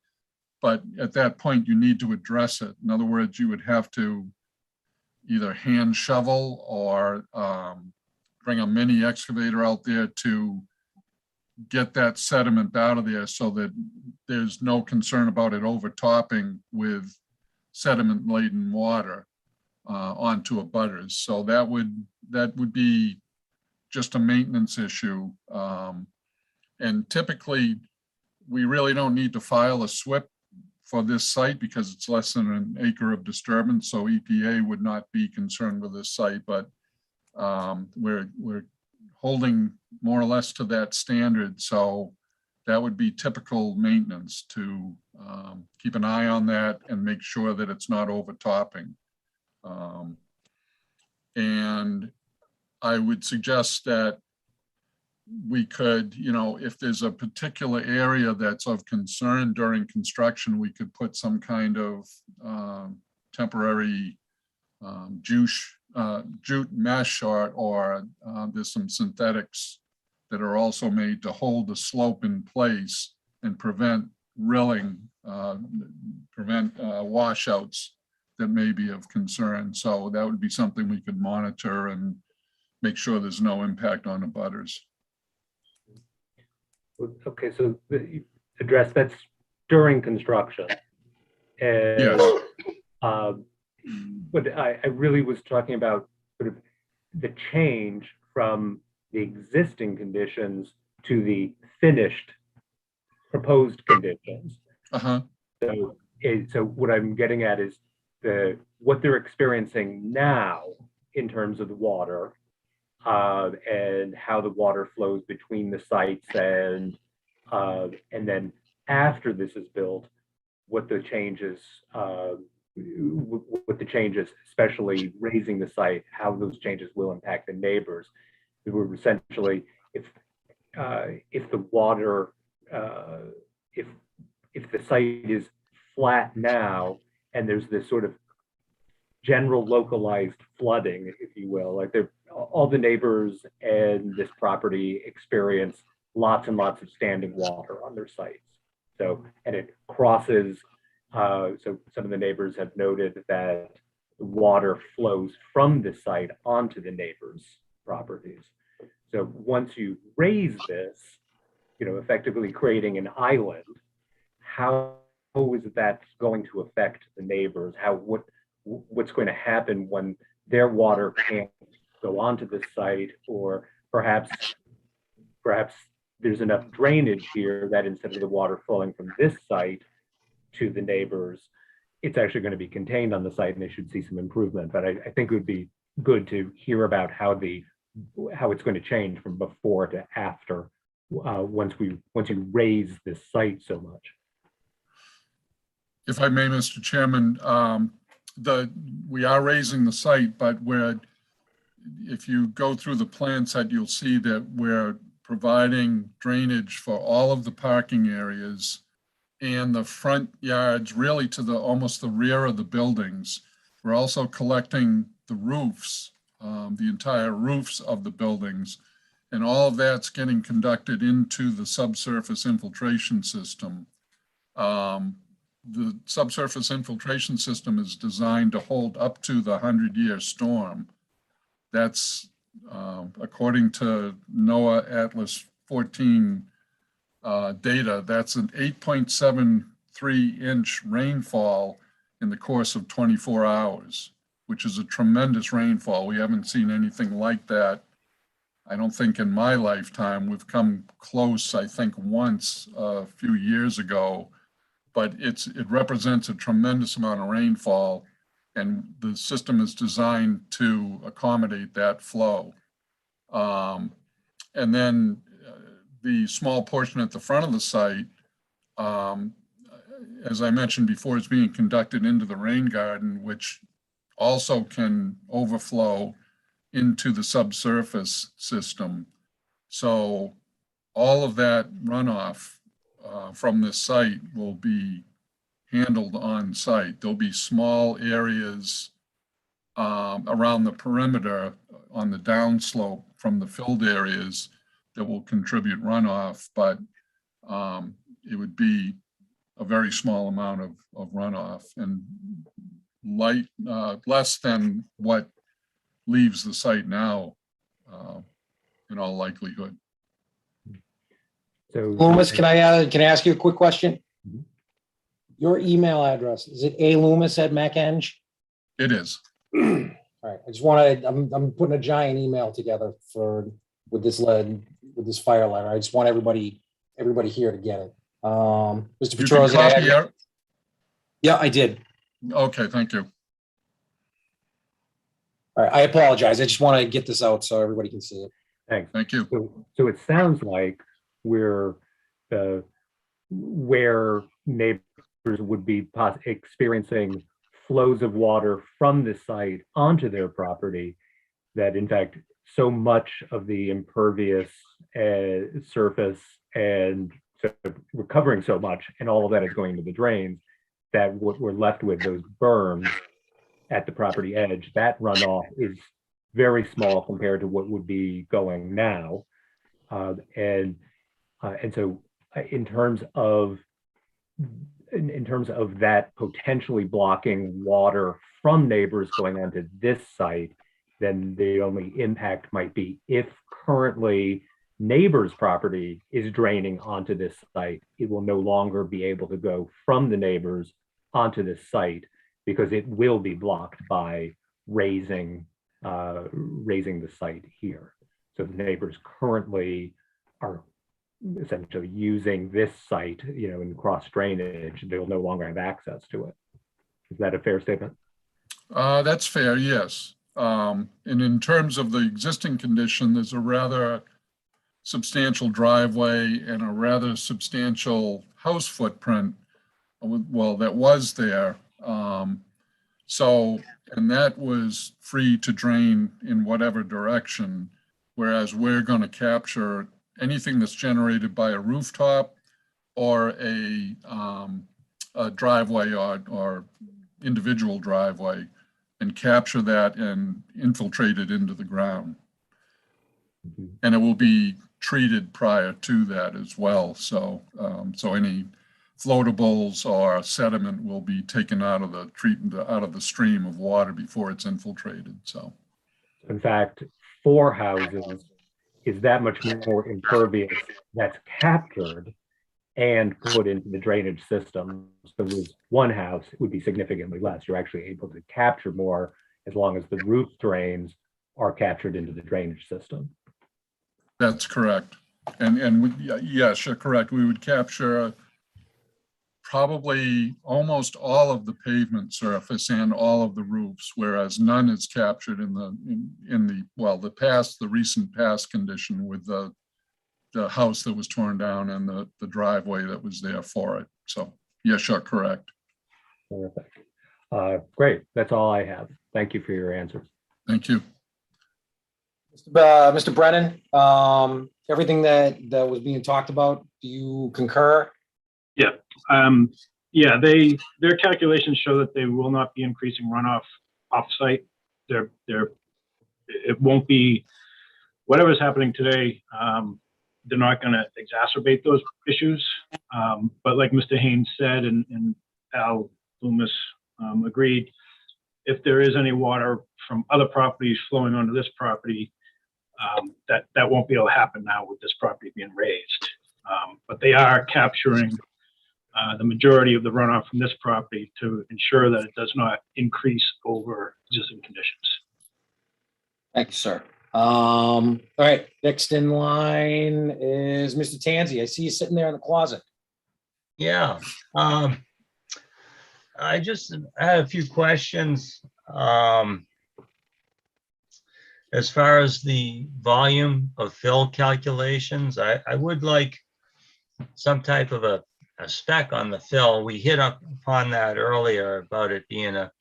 But at that point, you need to address it. In other words, you would have to either hand shovel or bring a mini excavator out there to get that sediment out of there so that there's no concern about it overtopping with sediment laden water onto abutters. So that would be just a maintenance issue. And typically we really don't need to file a SWIP for this site because it's less than an acre of disturbance. So EPA would not be concerned with this site, but we're holding more or less to that standard. So that would be typical maintenance to keep an eye on that and make sure that it's not overtopping. And I would suggest that we could, if there's a particular area that's of concern during construction, we could put some kind of temporary jute mesh or there's some synthetics that are also made to hold the slope in place and prevent rilling, prevent washouts that may be of concern. So that would be something we could monitor and make sure there's no impact on the abutters. Okay, so you address that's during construction. And, Yes. but I really was talking about sort of the change from the existing conditions to the finished proposed conditions. Uh-huh. So what I'm getting at is what they're experiencing now in terms of the water and how the water flows between the sites and then after this is built, what the changes, especially raising the site, how those changes will impact the neighbors. We were essentially, if the water, if the site is flat now and there's this sort of general localized flooding, if you will, like all the neighbors and this property experience lots and lots of standing water on their sites. So, and it crosses, so some of the neighbors have noted that the water flows from the site onto the neighbors' properties. So once you raise this, effectively creating an island, how is that going to affect the neighbors? What's going to happen when their water can't go onto the site, or perhaps there's enough drainage here that instead of the water flowing from this site to the neighbors, it's actually going to be contained on the site and they should see some improvement. But I think it would be good to hear about how it's going to change from before to after once you raise this site so much. If I may, Mr. Chairman, we are raising the site, but if you go through the plan set, you'll see that we're providing drainage for all of the parking areas and the front yards, really to almost the rear of the buildings. We're also collecting the roofs, the entire roofs of the buildings, and all of that's getting conducted into the subsurface infiltration system. the subsurface infiltration system is designed to hold up to the 100-year storm. That's, according to NOAA Atlas 14 data, that's an 8.73-inch rainfall in the course of 24 hours, which is a tremendous rainfall. We haven't seen anything like that, I don't think, in my lifetime. We've come close, I think, once a few years ago, but it represents a tremendous amount of rainfall, and the system is designed to accommodate that flow. And then the small portion at the front of the site, as I mentioned before, is being conducted into the rain garden, which also can overflow into the subsurface system. So all of that runoff from this site will be handled on site. There'll be small areas around the perimeter on the downslope from the filled areas that will contribute runoff, but it would be a very small amount of runoff and less than what leaves the site now, in all likelihood. So Loomis, can I ask you a quick question? Mhm. Your email address, is it aloomis@maceng? It is. All right, I just want to, I'm putting a giant email together with this fire letter. I just want everybody here to get it. Mr. You can Petrozzi, copy it. yeah, I did. Okay, thank you. All right, I apologize. I just want to get this out so everybody can see it. thanks. Thank you. So it sounds like where neighbors would be experiencing flows of water from the site onto their property, that in fact, so much of the impervious surface, and so we're covering so much, and all of that is going to the drains, that what we're left with, those berms at the property edge, that runoff is very small compared to what would be going now. And so in terms of that potentially blocking water from neighbors going onto this site, then the only impact might be if currently neighbors' property is draining onto this site, it will no longer be able to go from the neighbors onto this site because it will be blocked by raising the site here. So the neighbors currently are essentially using this site, in cross drainage. They'll no longer have access to it. Is that a fair statement? That's fair, yes. And in terms of the existing condition, there's a rather substantial driveway and a rather substantial house footprint, well, that was there. And that was free to drain in whatever direction, whereas we're going to capture anything that's generated by a rooftop or a driveway or individual driveway, and capture that and infiltrate it into the ground. Mm-hmm. And it will be treated prior to that as well. So any floatables or sediment will be taken out of the stream of water before it's infiltrated. So, in fact, 4 houses is that much more impervious that's captured and put into the drainage system. So with 1 house, it would be significantly less. You're actually able to capture more as long as the roof drains are captured into the drainage system. that's correct. And yes, you're correct. We would capture probably almost all of the pavement surface and all of the roofs, whereas none is captured in the recent past condition with the house that was torn down and the driveway that was there for it. So yes, you're correct. Terrific. Great. That's all I have. Thank you for your answers. Thank you. Mr. Brennan, everything that was being talked about, do you concur? Their calculations show that they will not be increasing runoff off-site. It won't be, whatever's happening today, they're not going to exacerbate those issues. But like Mr. Haynes said, and Al Loomis agreed, if there is any water from other properties flowing onto this property, that won't be able to happen now with this property being raised. But they are capturing the majority of the runoff from this property to ensure that it does not increase over existing conditions. Thank you, sir. All right, next in line is Mr. Tanzi. I see you sitting there in the closet. Yeah. I had a few questions. As far as the volume of fill calculations, I would like some type of a spec on the fill. We hit up upon that earlier about it being a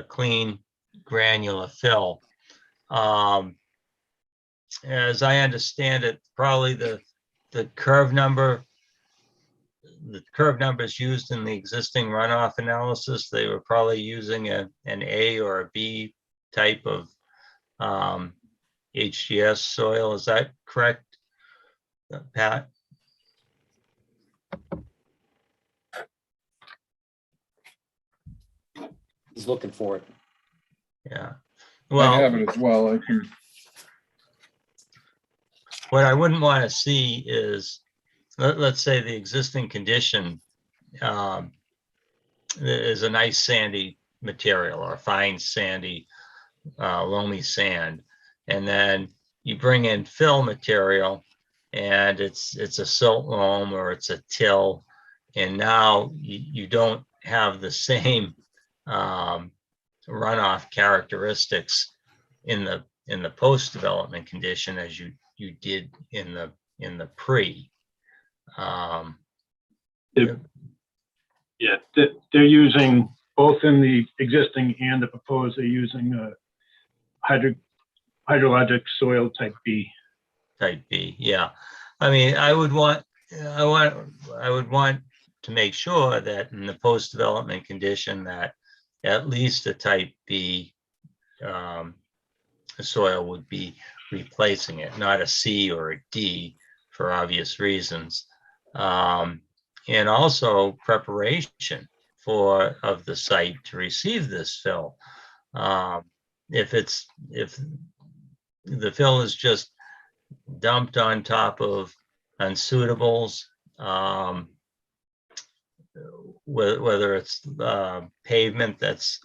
clean granular fill. As I understand it, probably the curve numbers used in the existing runoff analysis, they were probably using an A or a B type of HGS soil. Is that correct, Pat? He's looking for it. Yeah. I Well, have it as well. I can, what I wouldn't want to see is, let's say the existing condition is a nice sandy material or fine sandy loamy sand, and then you bring in fill material and it's a silt loam or it's a till, and now you don't have the same runoff characteristics in the post-development condition as you did in the pre. Yeah, they're using, both in the existing and the proposed, they're using a hydrologic soil type B. Type B, yeah. I mean, I would want to make sure that in the post-development condition that at least a type B soil would be replacing it, not a C or a D for obvious reasons. And also preparation of the site to receive this fill. If the fill is just dumped on top of unsuitables, whether it's pavement that's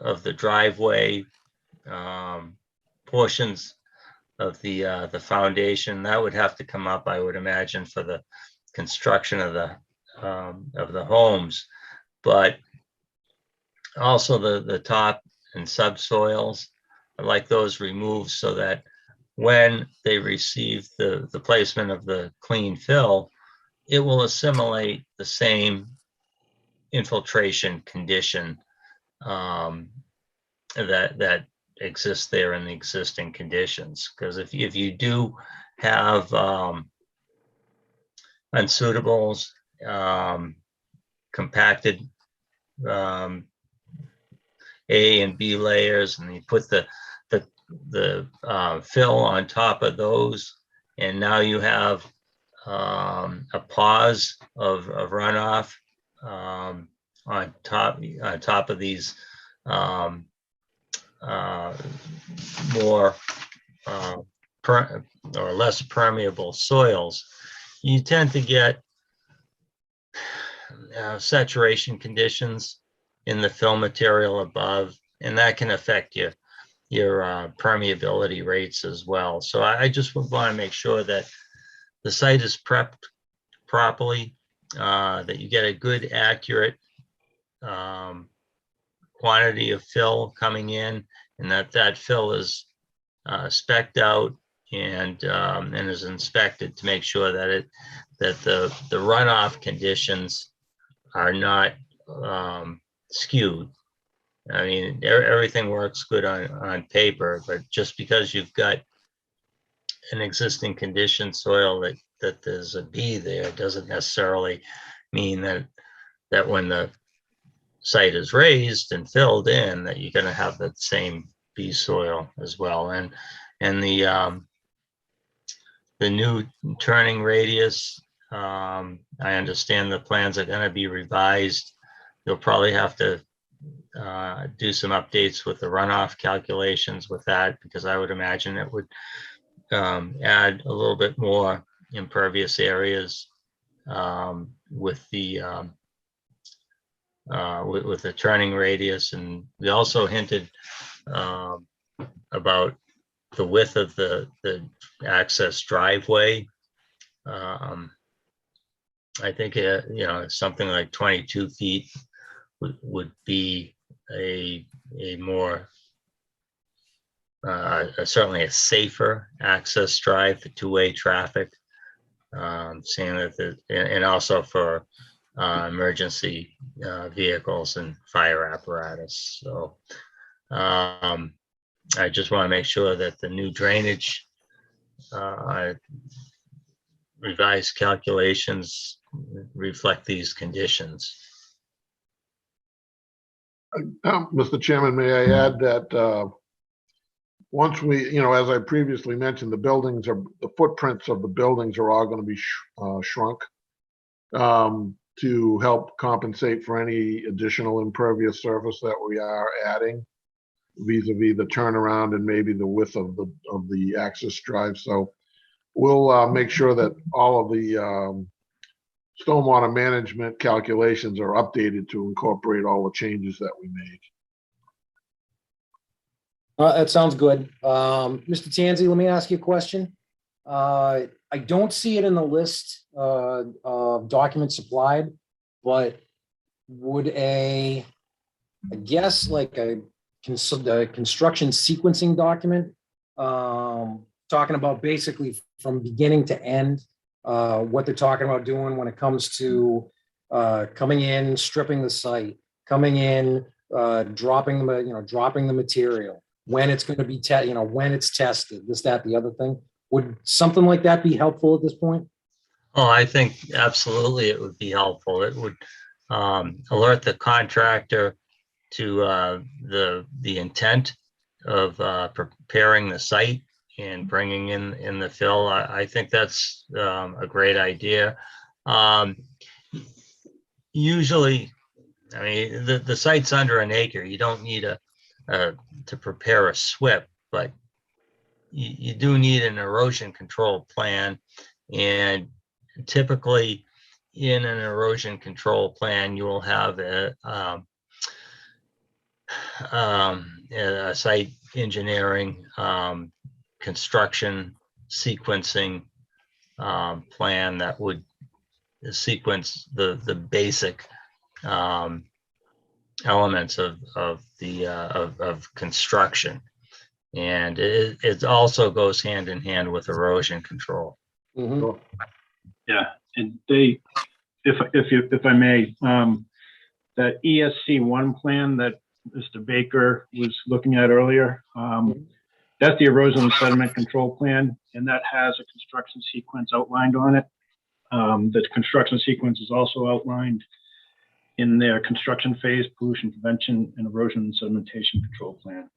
of the driveway, portions of the foundation, that would have to come up, I would imagine, for the construction of the homes, but also the top and subsoils, I'd like those removed so that when they receive the placement of the clean fill, it will assimilate the same infiltration condition that exists there in the existing conditions. Because if you do have unsuitables, compacted A and B layers, and you put the fill on top of those, and now you have a pause of runoff on top of these more or less permeable soils. You tend to get saturation conditions in the fill material above, and that can affect your permeability rates as well. So I just would want to make sure that the site is prepped properly, that you get a good, accurate quantity of fill coming in, and that fill is spec'd out and is inspected to make sure that the runoff conditions are not skewed. I mean, everything works good on paper, but just because you've got an existing condition soil that there's a B there doesn't necessarily mean that when the site is raised and filled in, that you're going to have that same B soil as well. And the new turning radius, I understand the plans are going to be revised you'll probably have to do some updates with the runoff calculations with that, because I would imagine it would add a little bit more impervious areas with the turning radius. And we also hinted about the width of the access driveway. I think something like 22 feet would be a more certainly a safer access drive for two-way traffic. Saying that and also for emergency vehicles and fire apparatus. So I just want to make sure that the new drainage revised calculations reflect these conditions. Mr. Chairman, may I add that once we, as I previously mentioned, the footprints of the buildings are all going to be shrunk to help compensate for any additional impervious surface that we are adding vis-a-vis the turnaround and maybe the width of the access drive. So we'll make sure that all of the stormwater management calculations are updated to incorporate all the changes that we made. That sounds good. Mr. Tanzi, let me ask you a question. I don't see it in the list of documents supplied, but would I guess like a construction sequencing document talking about basically from beginning to end, what they're talking about doing when it comes to coming in, stripping the site, coming in, dropping the material, when it's going to be when it's tested, this, that, the other thing. Would something like that be helpful at this point? Oh, I think absolutely it would be helpful. It would alert the contractor to the intent of preparing the site and bringing in the fill. I think that's a great idea. Usually, I mean, the site's under an acre. You don't need to prepare a SWIP, but you do need an erosion control plan. And typically in an erosion control plan, you will have a site engineering construction sequencing plan that would sequence the basic elements of construction. And it also goes hand in hand with erosion control. Mhm. Yeah, and they, if I may, that ESC1 plan that Mr. Baker was looking at earlier, that's the erosion and sediment control plan, and that has a construction sequence outlined on it. The construction sequence is also outlined in their construction phase, pollution prevention, and erosion and sedimentation control plan.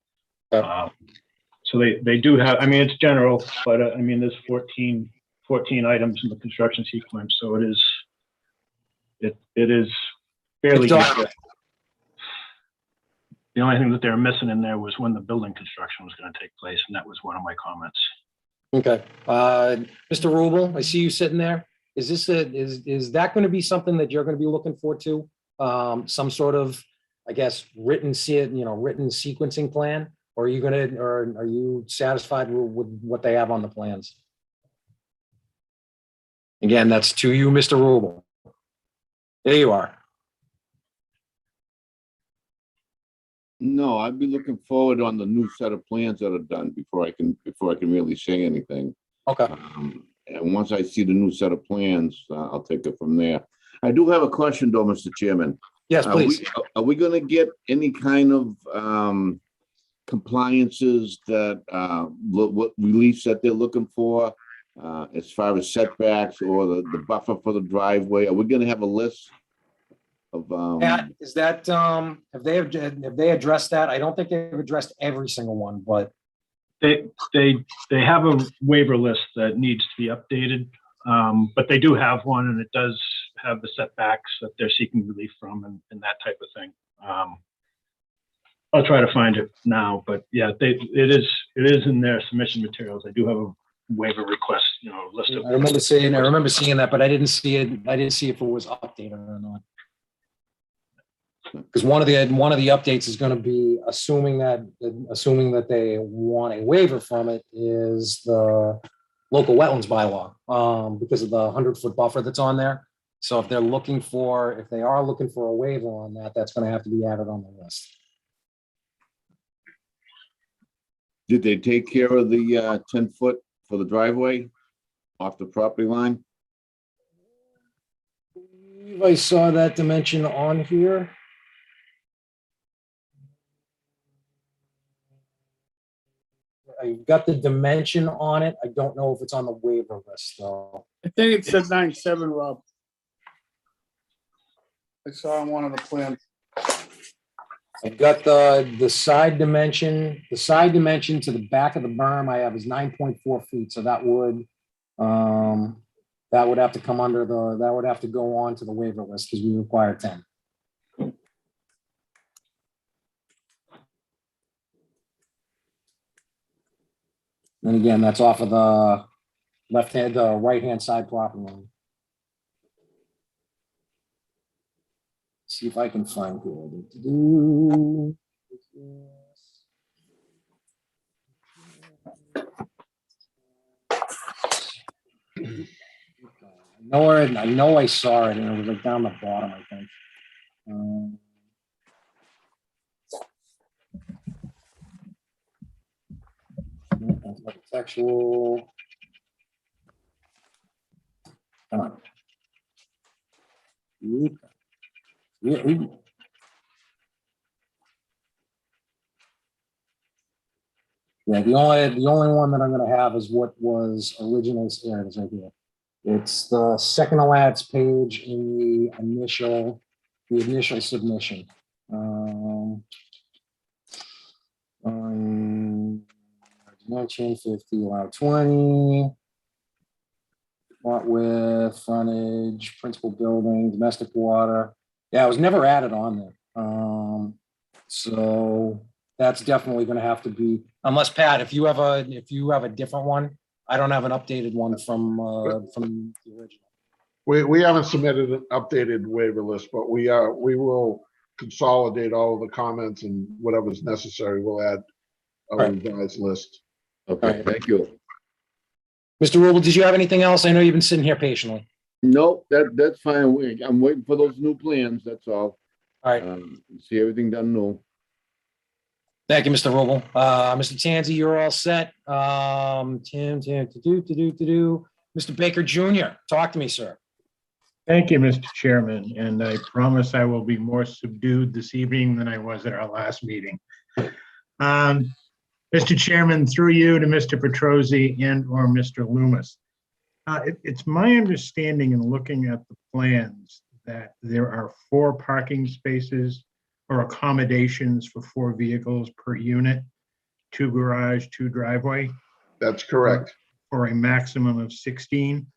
So they do have, I mean, it's general, but I mean, there's 14 items in the construction sequence, so it is fairly good. The only thing that they're missing in there was when the building construction was going to take place, and that was one of my comments. Okay, Mr. Rubel, I see you sitting there. Is this is that going to be something that you're going to be looking for too? Some sort of, I guess, written sequencing plan, or are you satisfied with what they have on the plans? Again, that's to you, Mr. Rubel. There you are. No, I'd be looking forward on the new set of plans that are done before I can really say anything. Okay. And once I see the new set of plans, I'll take it from there. I do have a question though, Mr. Chairman. Yes, please. Are we going to get any kind of compliances that what reliefs that they're looking for as far as setbacks or the buffer for the driveway? Are we going to have a list of Pat, is that have they addressed that? I don't think they've addressed every single one, but They have a waiver list that needs to be updated, but they do have one, and it does have the setbacks that they're seeking relief from and that type of thing. I'll try to find it now, but yeah, it is in their submission materials. I do have a waiver request, list of. I remember seeing that, but I didn't see it. I didn't see if it was updated or not. Because one of the updates is going to be assuming that they want a waiver from it is the local wetlands bylaw, because of the 100-foot buffer that's on there. So if they are looking for a waiver on that, that's going to have to be added on the list. Did they take care of the 10-foot for the driveway off the property line? I believe I saw that dimension on here. I've got the dimension on it. I don't know if it's on the waiver list though. I think it said 9.7, Rob. I saw on one of the plans. I've got the side dimension. The side dimension to the back of the berm I have is 9.4 feet. So that would have to come under that would have to go on to the waiver list because we require 10. And again, that's off of the right-hand side property line. See if I can find here. I know I saw it, and it was like down the bottom, I think. Architectural. Come on. Yeah. Yeah, the only one that I'm gonna have is what was originally here. It is right here. It's the second to last page in the initial submission. Dimension 50, allow 20. Lot width, frontage, principal building, domestic water. Yeah, it was never added on there. So that's definitely going to have to be, unless Pat, if you have a different one. I don't have an updated one from the original. We haven't submitted an updated waiver list, but we will consolidate all of the comments and whatever's necessary. We'll add a revised list. Okay, thank you. Mr. Rubel, did you have anything else? I know you've been sitting here patiently. No, that's fine. I'm waiting for those new plans, that's all. All right. See everything done new. Thank you, Mr. Rubel. Mr. Tanzi, you're all set. Mr. Baker Jr., talk to me, sir. Thank you, Mr. Chairman, and I promise I will be more subdued this evening than I was at our last meeting. Mr. Chairman, through you to Mr. Petrosi and or Mr. Loomis. It's my understanding in looking at the plans that there are 4 parking spaces or accommodations for 4 vehicles per unit, 2 garage, 2 driveway. That's correct. For a maximum of 16.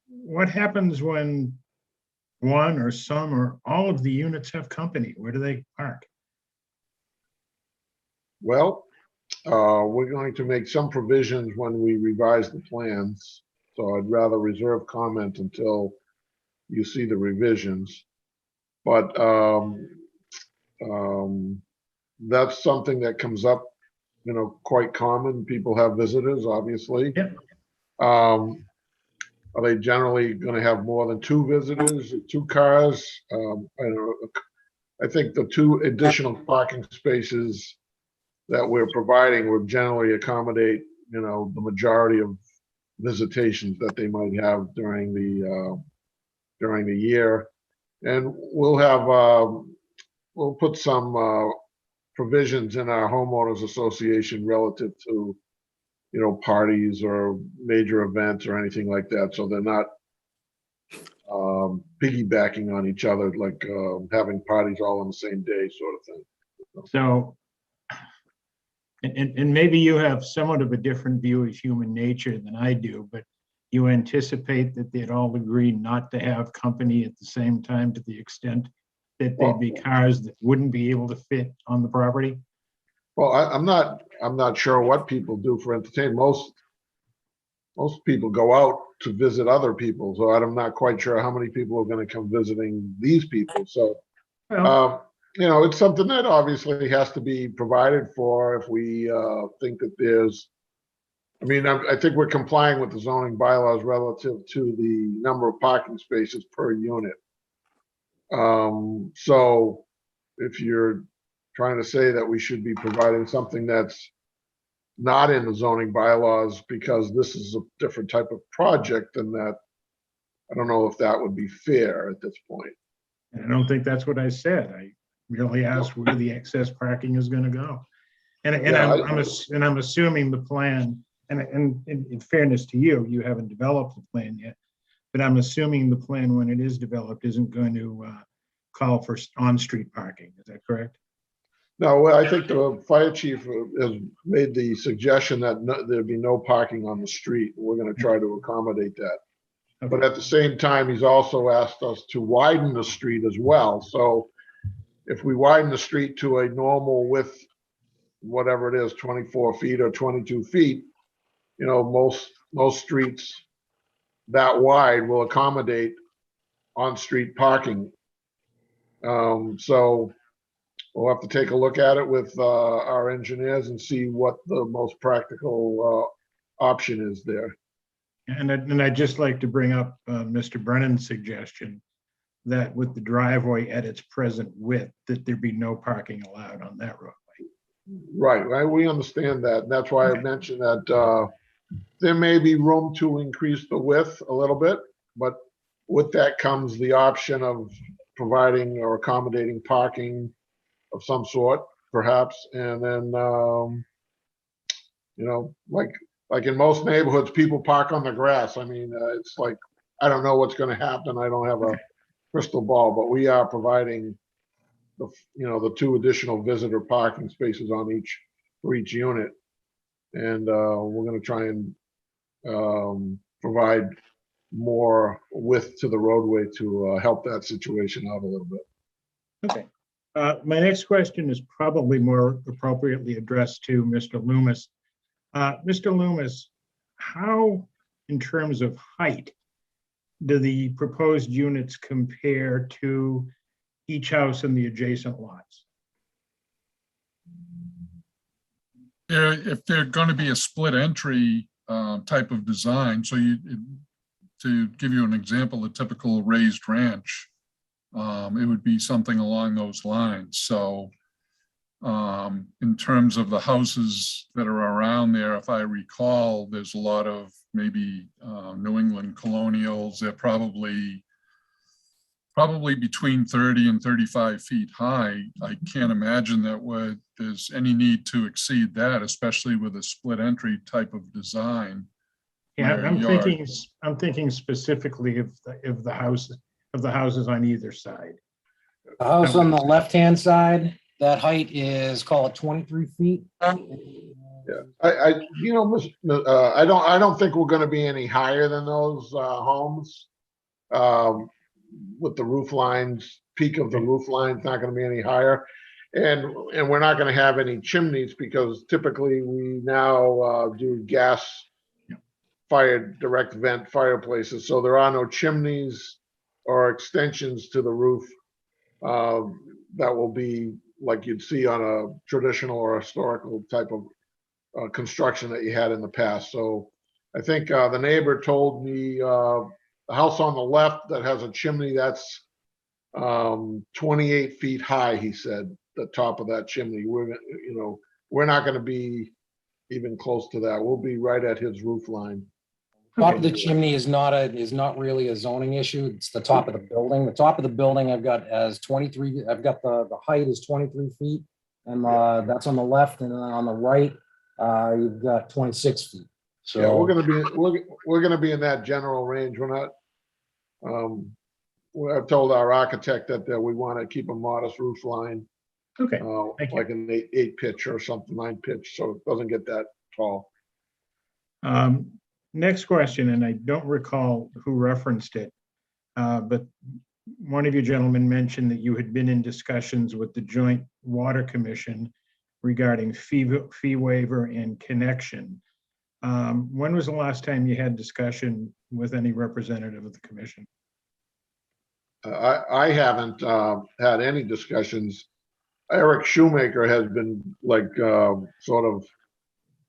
What happens when one or some or all of the units have company? Where do they park? Well, we're going to make some provisions when we revise the plans. So I'd rather reserve comment until you see the revisions. But that's something that comes up, quite common. People have visitors, obviously. Yep. Are they generally going to have more than 2 visitors, 2 cars? I don't know. I think the 2 additional parking spaces that we're providing would generally accommodate, the majority of visitations that they might have during the year. And we'll put some provisions in our homeowners association relative to, parties or major events or anything like that. So they're not piggybacking on each other, like having parties all on the same day sort of thing. So, and maybe you have somewhat of a different view of human nature than I do, but you anticipate that they'd all agree not to have company at the same time to the extent that there'd be cars that wouldn't be able to fit on the property? Well, I'm not sure what people do for entertainment. Most people go out to visit other people, so I'm not quite sure how many people are gonna come visiting these people, so. Well, It's something that obviously has to be provided for if we think that there's, I think we're complying with the zoning bylaws relative to the number of parking spaces per unit. So if you're trying to say that we should be providing something that's not in the zoning bylaws because this is a different type of project, then that, I don't know if that would be fair at this point. I don't think that's what I said. I merely asked where the excess parking is gonna go. And I'm assuming the plan, and in fairness to you, you haven't developed the plan yet, but I'm assuming the plan, when it is developed, isn't going to call for on-street parking. Is that correct? No, well, I think the fire chief has made the suggestion that there'd be no parking on the street. We're gonna try to accommodate that. But Okay. at the same time, he's also asked us to widen the street as well. So if we widen the street to a normal width, whatever it is, 24 feet or 22 feet, most streets that wide will accommodate on-street parking. So we'll have to take a look at it with our engineers and see what the most practical option is there. And I'd just like to bring up Mr. Brennan's suggestion that with the driveway at its present width, that there be no parking allowed on that roadway. Right, we understand that. And that's why I mentioned that there may be room to increase the width a little bit, but with that comes the option of providing or accommodating parking of some sort, perhaps. And then, like in most neighborhoods, people park on the grass. It's like, I don't know what's gonna happen. I don't have a crystal ball, but we are providing the 2 additional visitor parking spaces for each unit. And we're gonna try and provide more width to the roadway to help that situation out a little bit. Okay. My next question is probably more appropriately addressed to Mr. Loomis. Mr. Loomis, how, in terms of height, do the proposed units compare to each house in the adjacent lots? If they're going to be a split entry type of design, so to give you an example, a typical raised ranch, it would be something along those lines. So in terms of the houses that are around there, if I recall, there's a lot of maybe New England colonials. They're probably between 30 and 35 feet high. I can't imagine that there's any need to exceed that, especially with a split entry type of design. Yeah, I'm thinking specifically of the houses on either side. The house on the left-hand side, that height is, call it 23 feet. Yeah, I don't think we're gonna be any higher than those homes. With the roof lines, peak of the roof line's not gonna be any higher. And we're not gonna have any chimneys because typically we now do gas fired direct vent fireplaces. So there are no chimneys or extensions to the roof that will be like you'd see on a traditional or historical type of construction that you had in the past. So I think the neighbor told me the house on the left that has a chimney that's 28 feet high, he said, the top of that chimney. We're not going to be even close to that. We'll be right at his roof line. Top of the chimney is not really a zoning issue. It's the top of the building. The top of the building I've got as 23, I've got the height is 23 feet. And that's on the left, and then on the right, you've got 26 feet. So yeah, we're gonna be in that general range. We're not. I've told our architect that we want to keep a modest roof line. Okay. Like an 8 pitch or something, 9 pitch, so it doesn't get that tall. Next question, and I don't recall who referenced it, but one of you gentlemen mentioned that you had been in discussions with the Joint Water Commission regarding fee waiver and connection. When was the last time you had discussion with any representative of the commission? I haven't had any discussions. Eric Shoemaker has been like sort of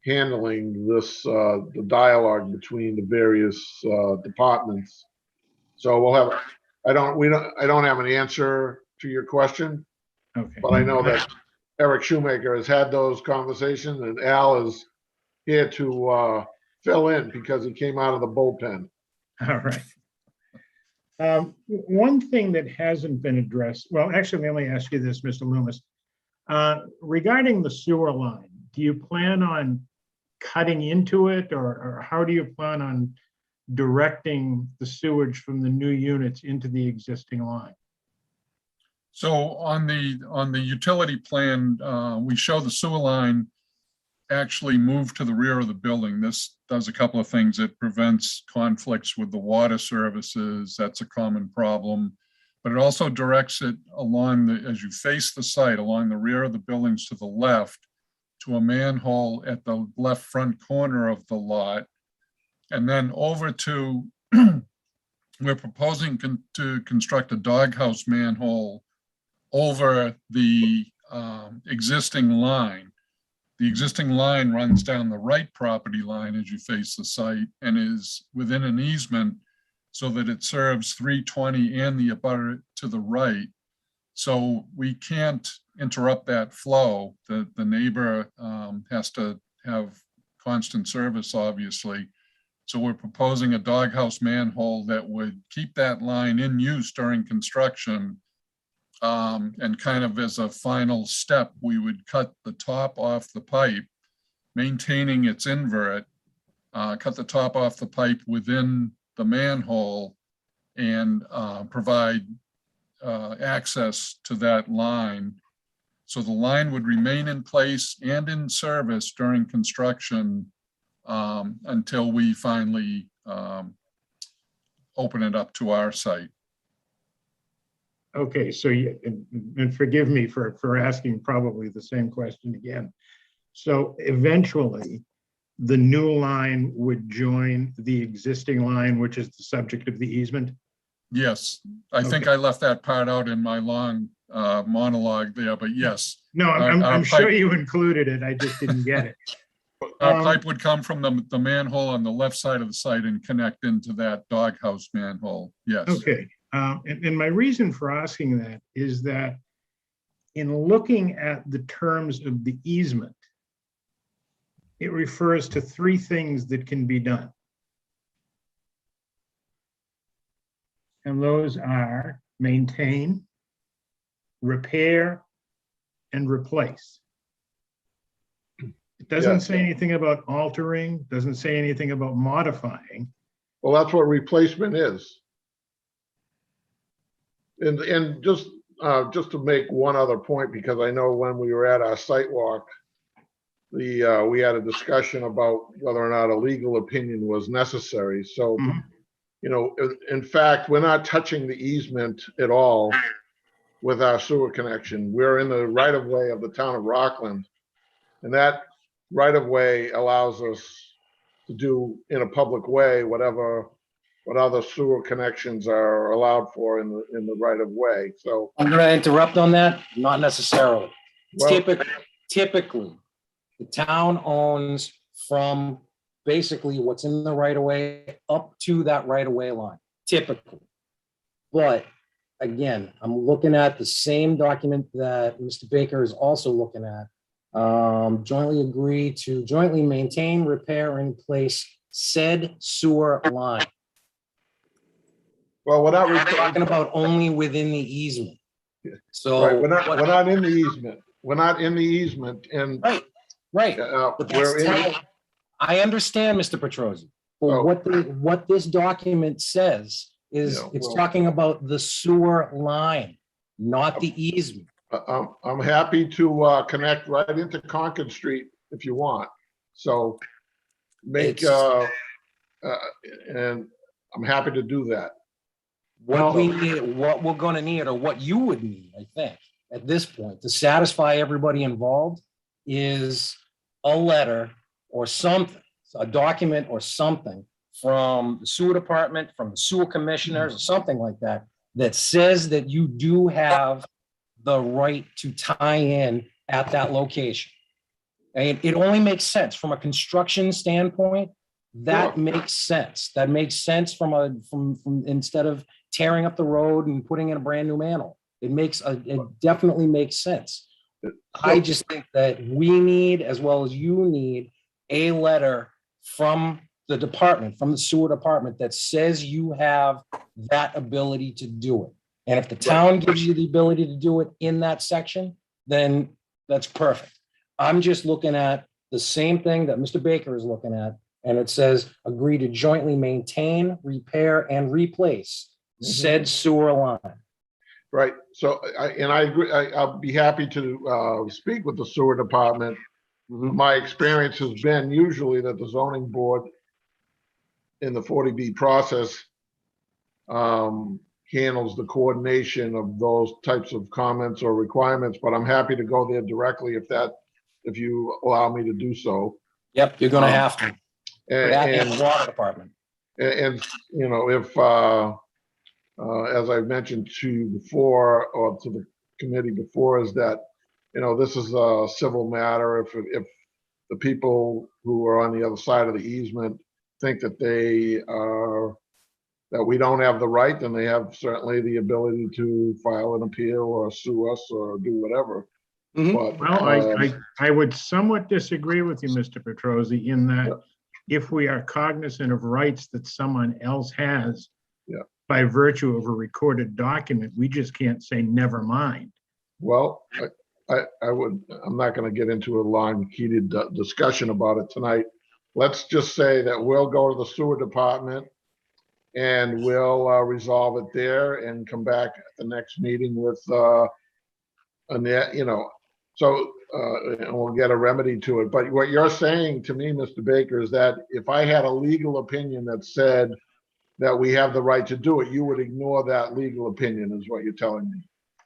handling this, the dialogue between the various departments. So we'll have, I don't have an answer to your question, Okay. but I know that Eric Shoemaker has had those conversations, and Al is here to fill in because he came out of the bullpen. All right. One thing that hasn't been addressed, well, actually, let me ask you this, Mr. Loomis. Regarding the sewer line, do you plan on cutting into it, or how do you plan on directing the sewage from the new units into the existing line? So on the utility plan, we show the sewer line actually move to the rear of the building. This does a couple of things. It prevents conflicts with the water services. That's a common problem. But it also directs it along as you face the site, along the rear of the buildings to the left, to a manhole at the left front corner of the lot. And then over to, we're proposing to construct a doghouse manhole over the existing line. The existing line runs down the right property line as you face the site and is within an easement so that it serves 320 and the abutter to the right. So we can't interrupt that flow. The neighbor has to have constant service, obviously. So we're proposing a doghouse manhole that would keep that line in use during construction. And kind of as a final step, we would cut the top off the pipe, maintaining its invert, cut the top off the pipe within the manhole and provide access to that line. So the line would remain in place and in service during construction until we finally open it up to our site. Okay, so you, and forgive me for asking probably the same question again. So eventually, the new line would join the existing line, which is the subject of the easement? Yes, I think I left that part out in my long monologue there, but yes. No, I'm sure you included it, I just didn't get it. Our pipe would come from the manhole on the left side of the site and connect into that doghouse manhole, yes. Okay, and my reason for asking that is that in looking at the terms of the easement, it refers to three things that can be done. And those are maintain, repair, and replace. It doesn't say anything about altering, doesn't say anything about modifying. Well, that's what replacement is. And just to make one other point, because I know when we were at our site walk, we had a discussion about whether or not a legal opinion was necessary. So, you know, in fact, we're not touching the easement at all with our sewer connection. We're in the right of way of the town of Rockland. And that right of way allows us to do in a public way what other sewer connections are allowed for in the right of way. So I'm going to interrupt on that. Not necessarily. Well- Typically, the town owns from basically what's in the right of way up to that right of way line, typically. But again, I'm looking at the same document that Mr. Baker is also looking at. Jointly agree to jointly maintain, repair, and replace said sewer line. well, we're not We're talking about only within the easement. So right, we're not in the easement. We're not in the easement, and right. But we're in. I understand, Mr. Petrosi. But what this document says is it's talking about the sewer line, not the easement. I'm happy to connect right into Concord Street if you want. So make, and I'm happy to do that. What we need, what we're gonna need, or what you would need, I think, at this point, to satisfy everybody involved is a letter or something, a document or something from the sewer department, from the sewer commissioners, or something like that, that says that you do have the right to tie in at that location. And it only makes sense from a construction standpoint. That Sure. makes sense. That makes sense from instead of tearing up the road and putting in a brand new manhole. It definitely makes sense. I just think that we need, as well as you need, a letter from the department, from the sewer department, that says you have that ability to do it. And if the town gives you the ability to do it in that section, then that's perfect. I'm just looking at the same thing that Mr. Baker is looking at, and it says, agree to jointly maintain, repair, and replace said sewer line. Right, so, I agree, I'll be happy to speak with the sewer department. My experience has been usually that the zoning board in the 40B process handles the coordination of those types of comments or requirements, but I'm happy to go there directly if you allow me to do so. Yep, you're gonna have to. That And, and water department. and, you know, if, as I've mentioned to you before, or to the committee before, is that, you know, this is a civil matter. If the people who are on the other side of the easement think that that we don't have the right, then they have certainly the ability to file an appeal or sue us or do whatever. But, Well, I would somewhat disagree with you, Mr. Petrosi, in that if we are cognizant of rights that someone else has by virtue of a recorded document, we just can't say never mind. well, I'm not going to get into a long heated discussion about it tonight. Let's just say that we'll go to the sewer department and we'll resolve it there and come back at the next meeting with you know, so and we'll get a remedy to it. But what you're saying to me, Mr. Baker, is that if I had a legal opinion that said that we have the right to do it, you would ignore that legal opinion, is what you're telling me.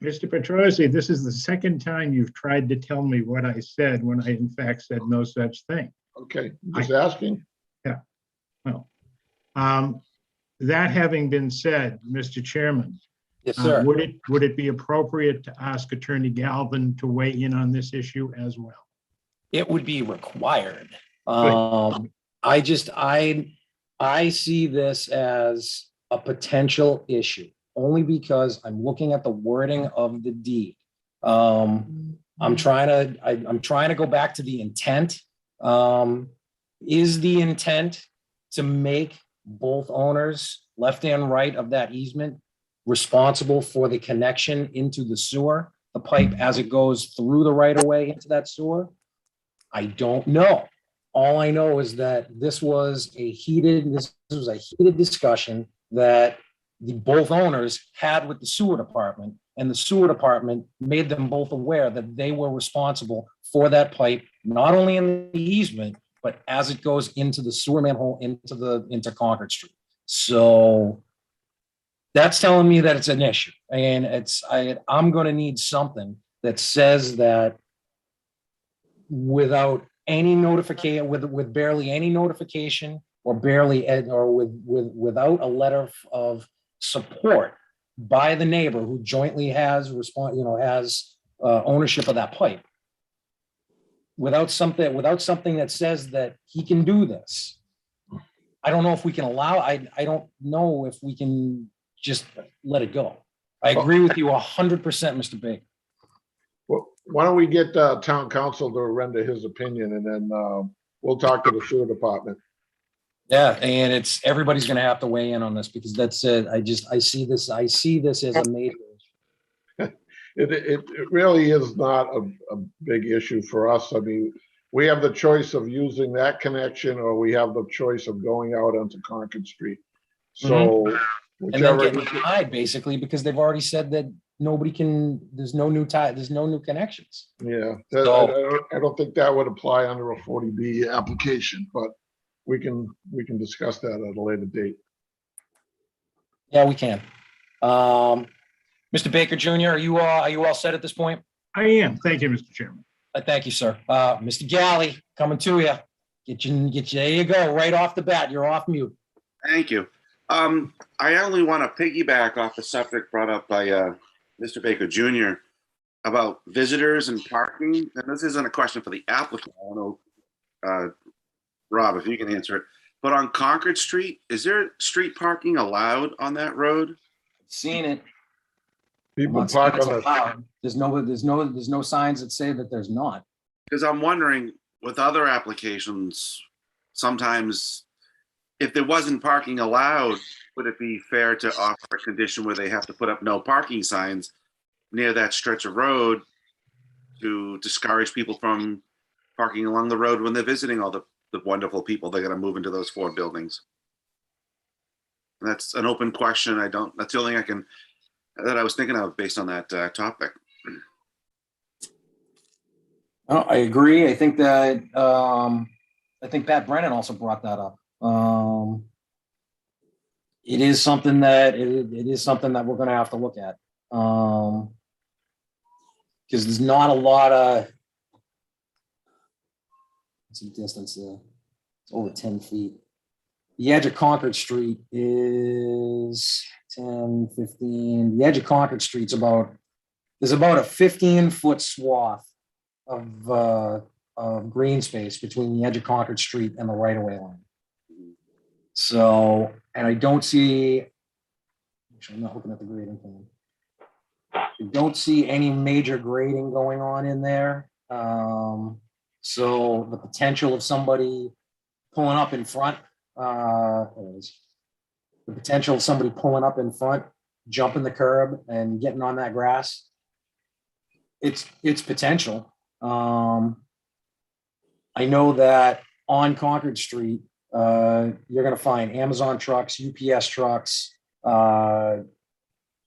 Mr. Petrosi, this is the second time you've tried to tell me what I said when I in fact said no such thing. Okay, just asking. Yeah. Well, that having been said, Mr. Chairman, Yes, sir. would it be appropriate to ask Attorney Galvin to weigh in on this issue as well? It would be required. I see this as a potential issue, only because I'm looking at the wording of the deed. I'm trying to go back to the intent. Is the intent to make both owners, left and right of that easement, responsible for the connection into the sewer, the pipe as it goes through the right of way into that sewer? I don't know. All I know is that this was a heated discussion that both owners had with the sewer department, and the sewer department made them both aware that they were responsible for that pipe, not only in the easement, but as it goes into the sewer manhole into Concord Street. So that's telling me that it's an issue, and I'm going to need something that says that without any notification, with barely any notification, or without a letter of support by the neighbor who jointly has ownership of that pipe. Without something that says that he can do this, I don't know if we can allow. I don't know if we can just let it go. I agree with you 100%, Mr. Baker. Well, why don't we get town council to render his opinion, and then we'll talk to the sewer department. Yeah, and everybody's going to have to weigh in on this, because that's it. I see this as a major issue. It really is not a big issue for us. I mean, we have the choice of using that connection, or we have the choice of going out onto Concord Street. So, And then whichever. getting denied, basically, because they've already said that nobody can, there's no new connections. Yeah, So- I don't think that would apply under a 40B application, but we can discuss that at a later date. Yeah, we can. Mr. Baker Jr., are you all set at this point? I am. Thank you, Mr. Chairman. Thank you, sir. Mr. Galley, coming to you. There you go, right off the bat. You're off mute. Thank you. I only want to piggyback off the subject brought up by Mr. Baker Jr. about visitors and parking. And this isn't a question for the applicant. I don't know, Rob, if you can answer it. But on Concord Street, is there street parking allowed on that road? Seen it. People I'm not saying park it's on the, allowed. There's no signs that say that there's not. Because I'm wondering, with other applications, sometimes if there wasn't parking allowed, would it be fair to offer a condition where they have to put up no parking signs near that stretch of road to discourage people from parking along the road when they're visiting all the wonderful people they're going to move into those 4 buildings? And that's an open question. That's the only thing that I was thinking of based on that topic. Oh, I agree. I think that Pat Brennan also brought that up. It is something that we're going to have to look at, because there's not a lot of, what's the distance there? It's over 10 feet. The edge of Concord Street is 10, 15. The edge of Concord Street's there's about a 15-foot swath of green space between the edge of Concord Street and the right-of-way line. So, and I don't see, actually, I'm not looking at the grading plan. I don't see any major grading going on in there. So the potential of somebody pulling up in front, jumping the curb and getting on that grass, it's potential. I know that on Concord Street, you're going to find Amazon trucks, UPS trucks, all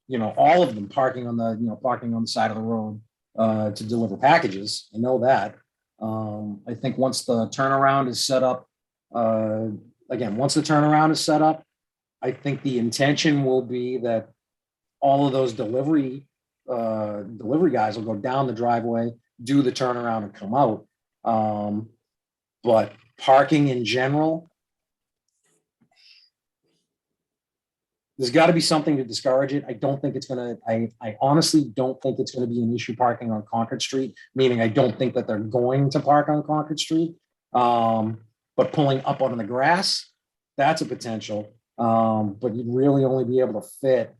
of them parking on the side of the road to deliver packages. I know that. I think once the turnaround is set up, I think the intention will be that all of those delivery guys will go down the driveway, do the turnaround, and come out. But parking in general, there's got to be something to discourage it. I honestly don't think it's going to be an issue parking on Concord Street, meaning I don't think that they're going to park on Concord Street. But pulling up onto the grass, that's a potential. But you'd really only be able to fit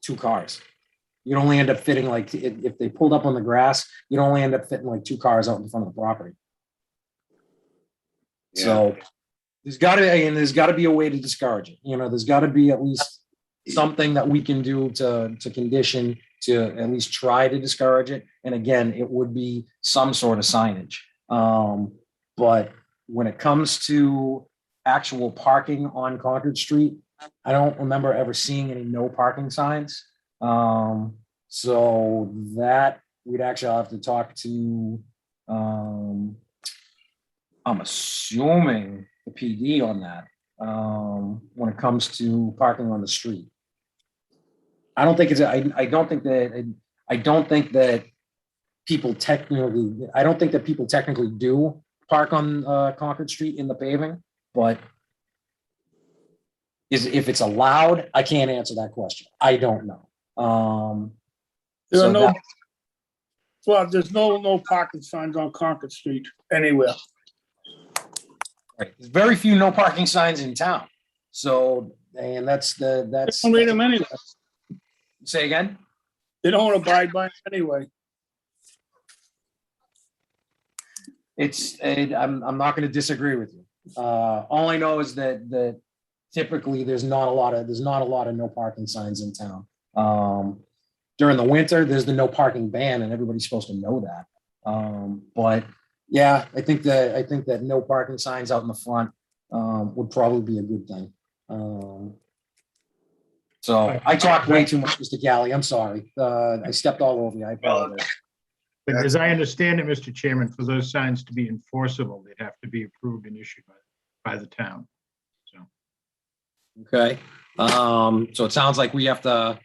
2 cars. You'd only end up fitting, like, if they pulled up on the grass, you'd only end up fitting like 2 cars out in front of the property. Yeah. So there's got to be a way to discourage it. There's got to be at least something that we can do to condition to at least try to discourage it. And again, it would be some sort of signage. But when it comes to actual parking on Concord Street, I don't remember ever seeing any no parking signs. So that we'd actually have to talk to, I'm assuming the PD on that, when it comes to parking on the street. I don't think that people technically do park on Concord Street in the paving, but if it's allowed, I can't answer that question. I don't know. There's no parking signs on Concord Street anywhere. Right. There's very few no parking signs in town. So, and that's. They don't read them anyway. Say again? They don't abide by them anyway. I'm not going to disagree with you. All I know is that typically there's not a lot of no parking signs in town. During the winter, there's the no parking ban, and everybody's supposed to know that. But yeah, I think that no parking signs out in the front would probably be a good thing. So I talked way too much, Mr. Galley. I'm sorry. I stepped all over you. I apologize. But as I understand it, Mr. Chairman, for those signs to be enforceable, they'd have to be approved and issued by by the town. So, Okay, so it sounds like we have to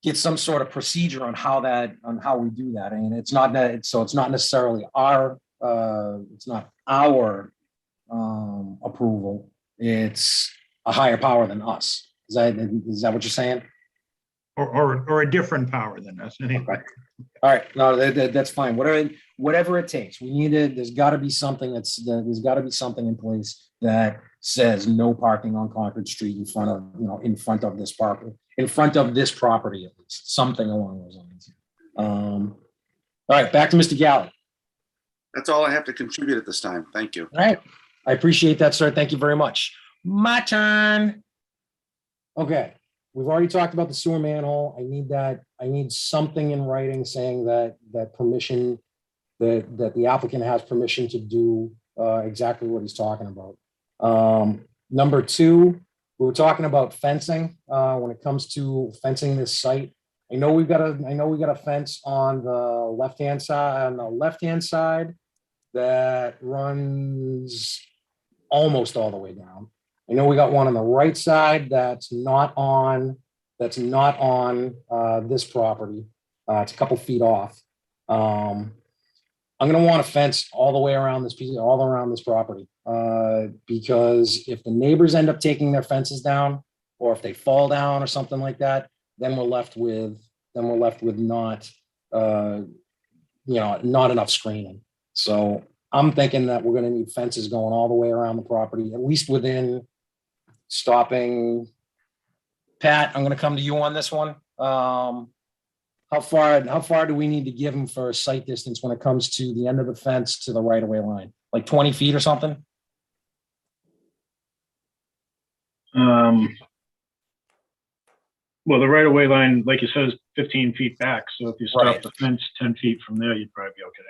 get some sort of procedure on how we do that. I mean, it's not that, so it's not necessarily it's not our approval. It's a higher power than us. Is that what you're saying? or a different power than us. Anyway. Okay. All right, no, that's fine. Whatever it takes, we need it. There's got to be something there's got to be something in place that says no parking on Concord Street in front of this property, at least, something along those lines. All right, back to Mr. Galley. That's all I have to contribute at this time. Thank you. All right, I appreciate that, sir. Thank you very much. My turn. Okay, we've already talked about the sewer manhole. I need something in writing saying that permission, that the applicant has permission to do exactly what he's talking about. Number two, we were talking about fencing when it comes to fencing this site. I know we got a fence on the left-hand side that runs almost all the way down. I know we got one on the right side that's not on this property. It's a couple feet off. I'm gonna want a fence all the way around this property, because if the neighbors end up taking their fences down, or if they fall down or something like that, then we're left with not enough screening. So I'm thinking that we're gonna need fences going all the way around the property, at least within stopping. Pat, I'm gonna come to you on this one. How far do we need to give them for a sight distance when it comes to the end of the fence to the right of way line? Like 20 feet or something? Well, the right of way line, like you said, is 15 feet back. So if you stop Right. the fence 10 feet from there, you'd probably be okay.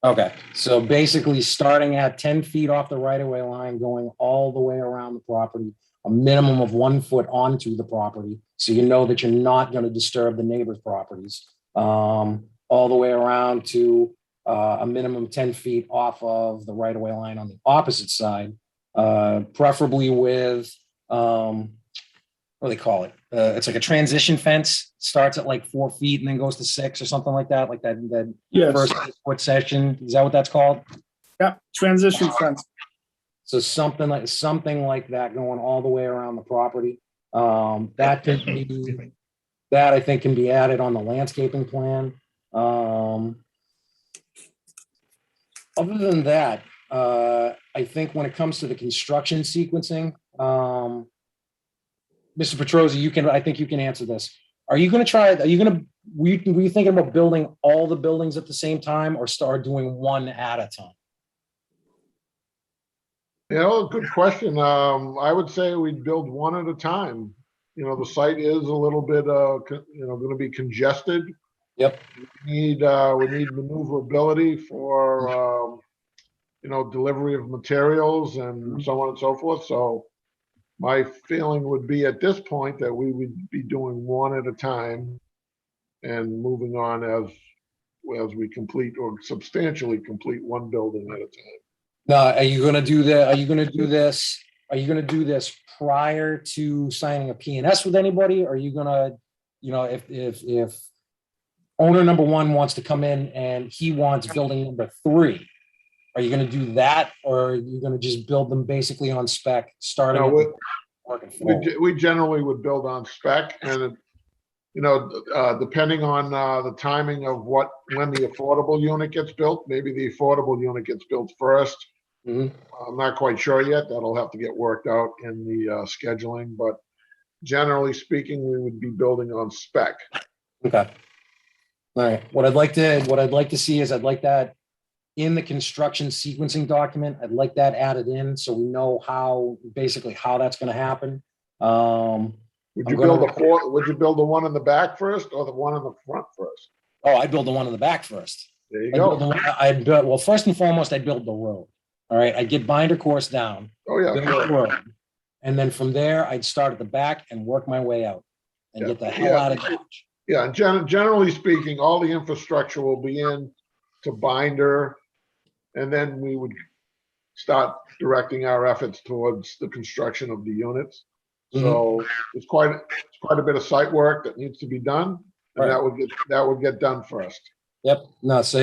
Okay, so basically starting at 10 feet off the right of way line, going all the way around the property, a minimum of 1 foot onto the property. So you know that you're not going to disturb the neighbor's properties. All the way around to a minimum 10 feet off of the right of way line on the opposite side, preferably with, what do they call it? It's like a transition fence, starts at like 4 feet and then goes to 6 or something like that, that Yes. first foot section. Is that what that's called? Yeah, transition fence. So something like that going all the way around the property. That I think can be added on the landscaping plan. Other than that, I think when it comes to the construction sequencing, Mr. Petrosi, I think you can answer this. Were you thinking about building all the buildings at the same time or start doing one at a time? Good question. I would say we'd build one at a time. The site is a little bit, going to be congested. Yep. We need maneuverability for, delivery of materials and so on and so forth. So my feeling would be at this point that we would be doing one at a time and moving on as we complete or substantially complete one building at a time. Now, are you going to do this prior to signing a P&S with anybody? Or are you going to, if owner number one wants to come in and he wants building number 3, are you going to do that? Or are you going to just build them basically on spec, starting? We generally would build on spec, and depending on the timing of when the affordable unit gets built, maybe the affordable unit gets built first. Mhm. I'm not quite sure yet. That'll have to get worked out in the scheduling, but generally speaking, we would be building on spec. Okay. All right. What I'd like to see is I'd like that in the construction sequencing document. I'd like that added in so we know how that's going to happen. Would you build the one in the back first or the one in the front first? Oh, I'd build the one in the back first. There you go. Well, first and foremost, I'd build the road. All right. I'd get binder course down. Oh, yeah. Build the road. And then from there, I'd start at the back and work my way out and get the hell out of Dodge. Yeah, generally speaking, all the infrastructure will be in to binder, and then we would start directing our efforts towards the construction of the units. So it's quite a bit of site work that needs to be done, and that would get done first. Yep, no, so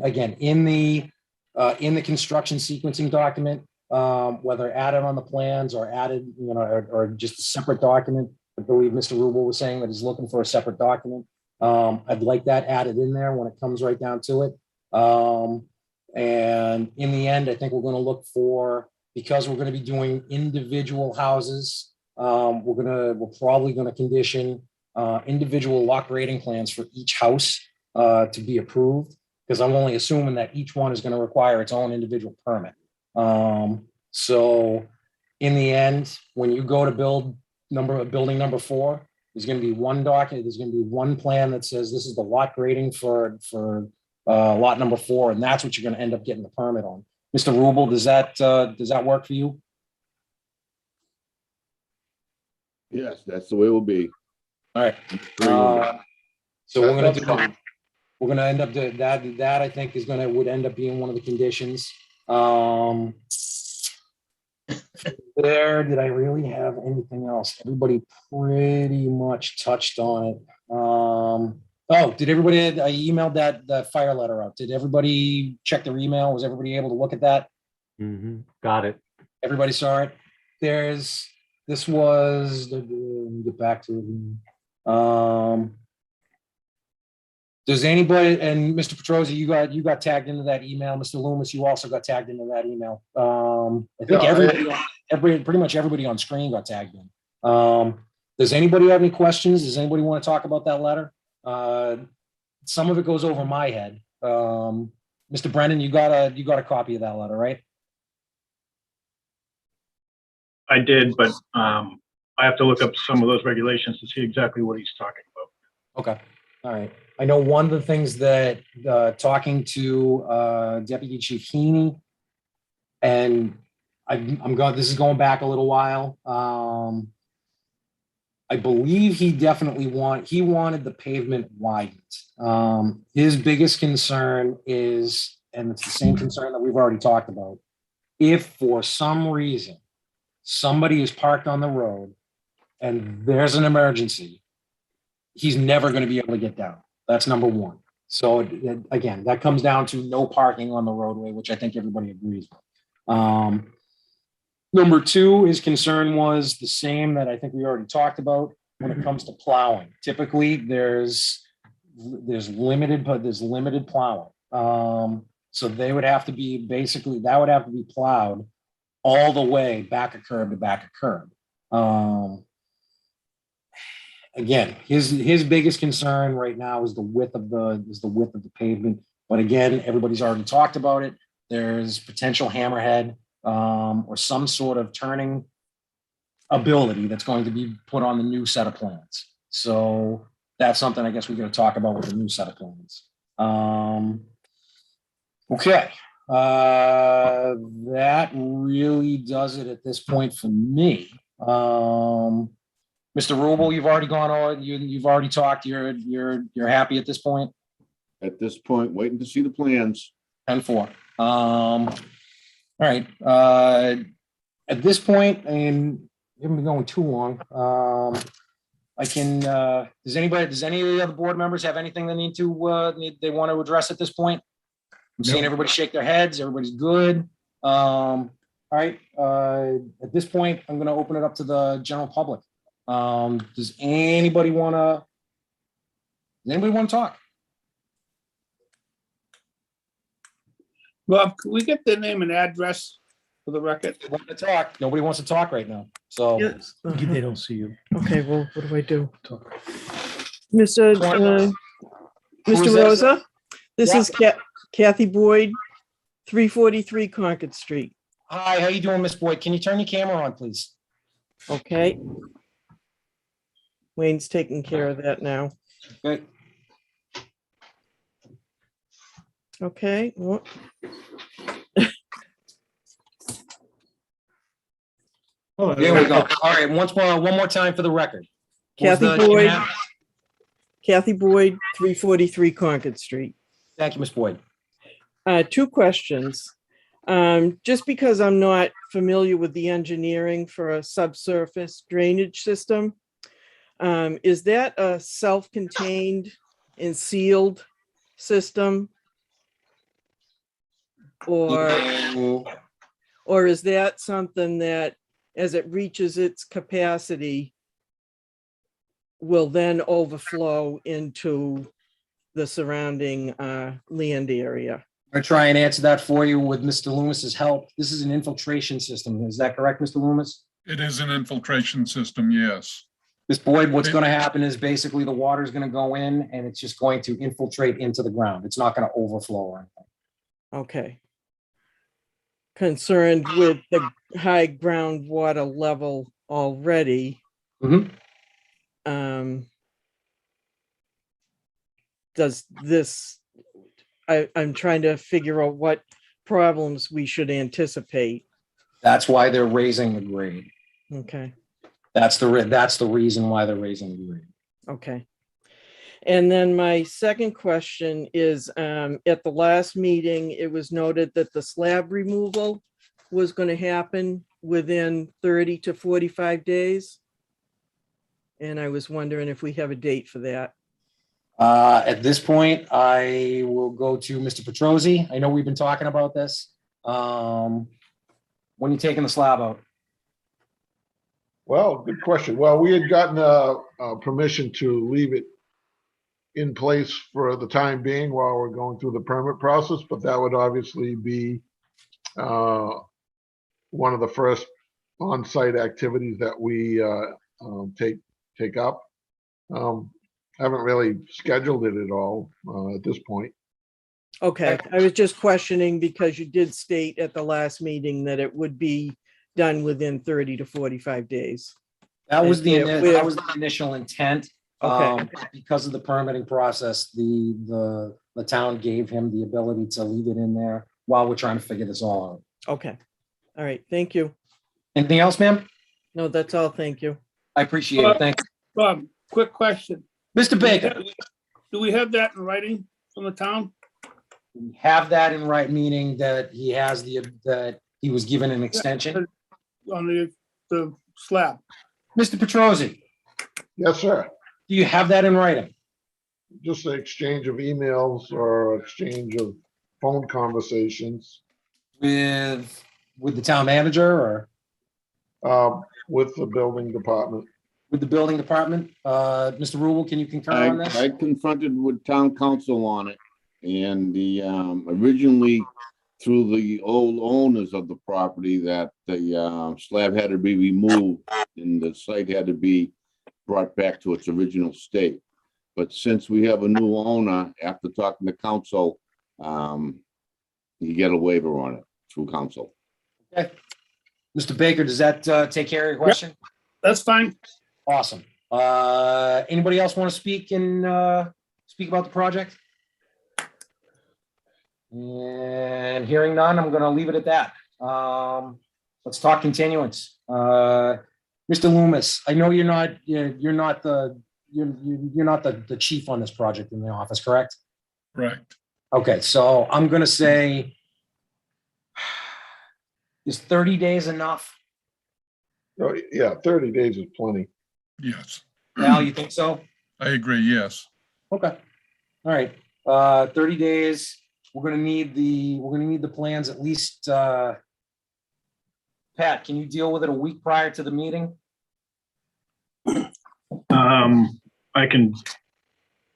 again, in the construction sequencing document, whether added on the plans or added, or just a separate document, I believe Mr. Rubel was saying that he's looking for a separate document. I'd like that added in there when it comes right down to it. And in the end, I think we're gonna look for, because we're gonna be doing individual houses, we're probably gonna condition individual lot grading plans for each house to be approved, because I'm only assuming that each one is going to require its own individual permit. So in the end, when you go to building number 4, there's going to be one document, there's going to be one plan that says this is the lot grading for lot number 4, and that's what you're going to end up getting the permit on. Mr. Rubel, does that work for you? Yes, that's the way it will be. All right. So we're going to do, we're going to end up doing that I think would end up being one of the conditions. Did I really have anything else? Everybody pretty much touched on it. Did everybody, I emailed that fire letter out. Did everybody check their email? Was everybody able to look at that? Got it. Everybody saw it. This was, let me get back to it. Does anybody, and Mr. Petrosi, you got tagged into that email. Mr. Loomis, you also got tagged into that email. I think pretty much everybody on screen got tagged in. Does anybody have any questions? Does anybody want to talk about that letter? Some of it goes over my head. Mr. Brennan, you got a copy of that letter, right? I did, but I have to look up some of those regulations to see exactly what he's talking about. Okay, all right. I know one of the things that talking to Deputy Chief Heaney, and this is going back a little while. I believe he definitely wanted the pavement widened. His biggest concern is, and it's the same concern that we've already talked about, if for some reason somebody is parked on the road and there's an emergency, he's never going to be able to get down. That's number one. So again, that comes down to no parking on the roadway, which I think everybody agrees with. Number two, his concern was the same that I think we already talked about when it comes to plowing. Typically, there's limited plowing. So they would have to be that would have to be plowed all the way back a curb to back a curb. Again, his biggest concern right now is the width of the pavement. But again, everybody's already talked about it. There's potential hammerhead or some sort of turning ability that's going to be put on the new set of plans. So that's something I guess we're going to talk about with the new set of plans. Okay. That really does it at this point for me. Mr. Rubel, you've already gone on. You've already talked. You're happy at this point. At this point, waiting to see the plans. 10-4. All right. At this point, I mean, we haven't been going too long. I can. Does any of the other board members have anything they they want to address at this point? I'm seeing everybody shake their heads. Everybody's good. All right. At this point, I'm going to open it up to the general public. Does anybody want to talk? Rob, can we get their name and address for the record? Want to talk? Nobody wants to talk right now. So Yes. They don't see you. Okay, well, what do I do? Talk. Mr. Who's this? Rosa, this Yeah. is Kathy Boyd, 343 Concord Street. Hi, how you doing, Miss Boyd? Can you turn your camera on, please? Okay. Wayne's taking care of that now. Good. Okay. Well, There we go. All right, one more time for the record. What was Kathy the Boyd. name? Kathy Boyd, 343 Concord Street. Thank you, Miss Boyd. 2 questions. Just because I'm not familiar with the engineering for a subsurface drainage system, is that a self-contained and sealed system? Or is that something that, as it reaches its capacity, will then overflow into the surrounding land area? I'll try and answer that for you with Mr. Loomis's help. This is an infiltration system. Is that correct, Mr. Loomis? It is an infiltration system, yes. Ms. Boyd, what's going to happen is basically the water is going to go in and it's just going to infiltrate into the ground. It's not going to overflow or anything. Okay. Concerned with the high groundwater level already. Does this, I'm trying to figure out what problems we should anticipate. That's why they're raising the grade. Okay. That's the reason why they're raising the grade. Okay. And then my second question is, at the last meeting, it was noted that the slab removal was going to happen within 30 to 45 days. And I was wondering if we have a date for that. At this point, I will go to Mr. Petrosi. I know we've been talking about this. When are you taking the slab out? Well, good question. Well, we had gotten permission to leave it in place for the time being while we're going through the permit process, but that would obviously be one of the first on-site activities that we take up. Haven't really scheduled it at all at this point. Okay, I was just questioning because you did state at the last meeting that it would be done within 30 to 45 days. That was the And initial intent. Okay. Because of the permitting process, the town gave him the ability to leave it in there while we're trying to figure this all out. Okay. All right. Thank you. Anything else, ma'am? No, that's all. Thank you. I appreciate it. Thanks. Bob, quick question. Mr. Baker. Do we have that in writing from the town? We have that in right, meaning that he has that he was given an extension. On the slab. Mr. Petrosi, Yes, sir. do you have that in writing? Just an exchange of emails or exchange of phone conversations With the town manager or with the building department. with the building department? Mr. Rubel, can you concur on this? I confronted with town council on it, and the originally through the old owners of the property that the slab had to be removed and the site had to be brought back to its original state. But since we have a new owner, after talking to council, you get a waiver on it through council. Okay. Mr. Baker, does that take care of your question? That's fine. Awesome. Anybody else want to speak and speak about the project? And hearing none, I'm going to leave it at that. Let's talk continuance. Mr. Loomis, I know you're not the chief on this project in the office, correct? Correct. Okay, so I'm going to say, is 30 days enough? Oh, yeah, 30 days is plenty. Yes. Al, you think so? I agree, yes. Okay. All right. 30 days. We're gonna need the plans at least. Pat, can you deal with it a week prior to the meeting? I can,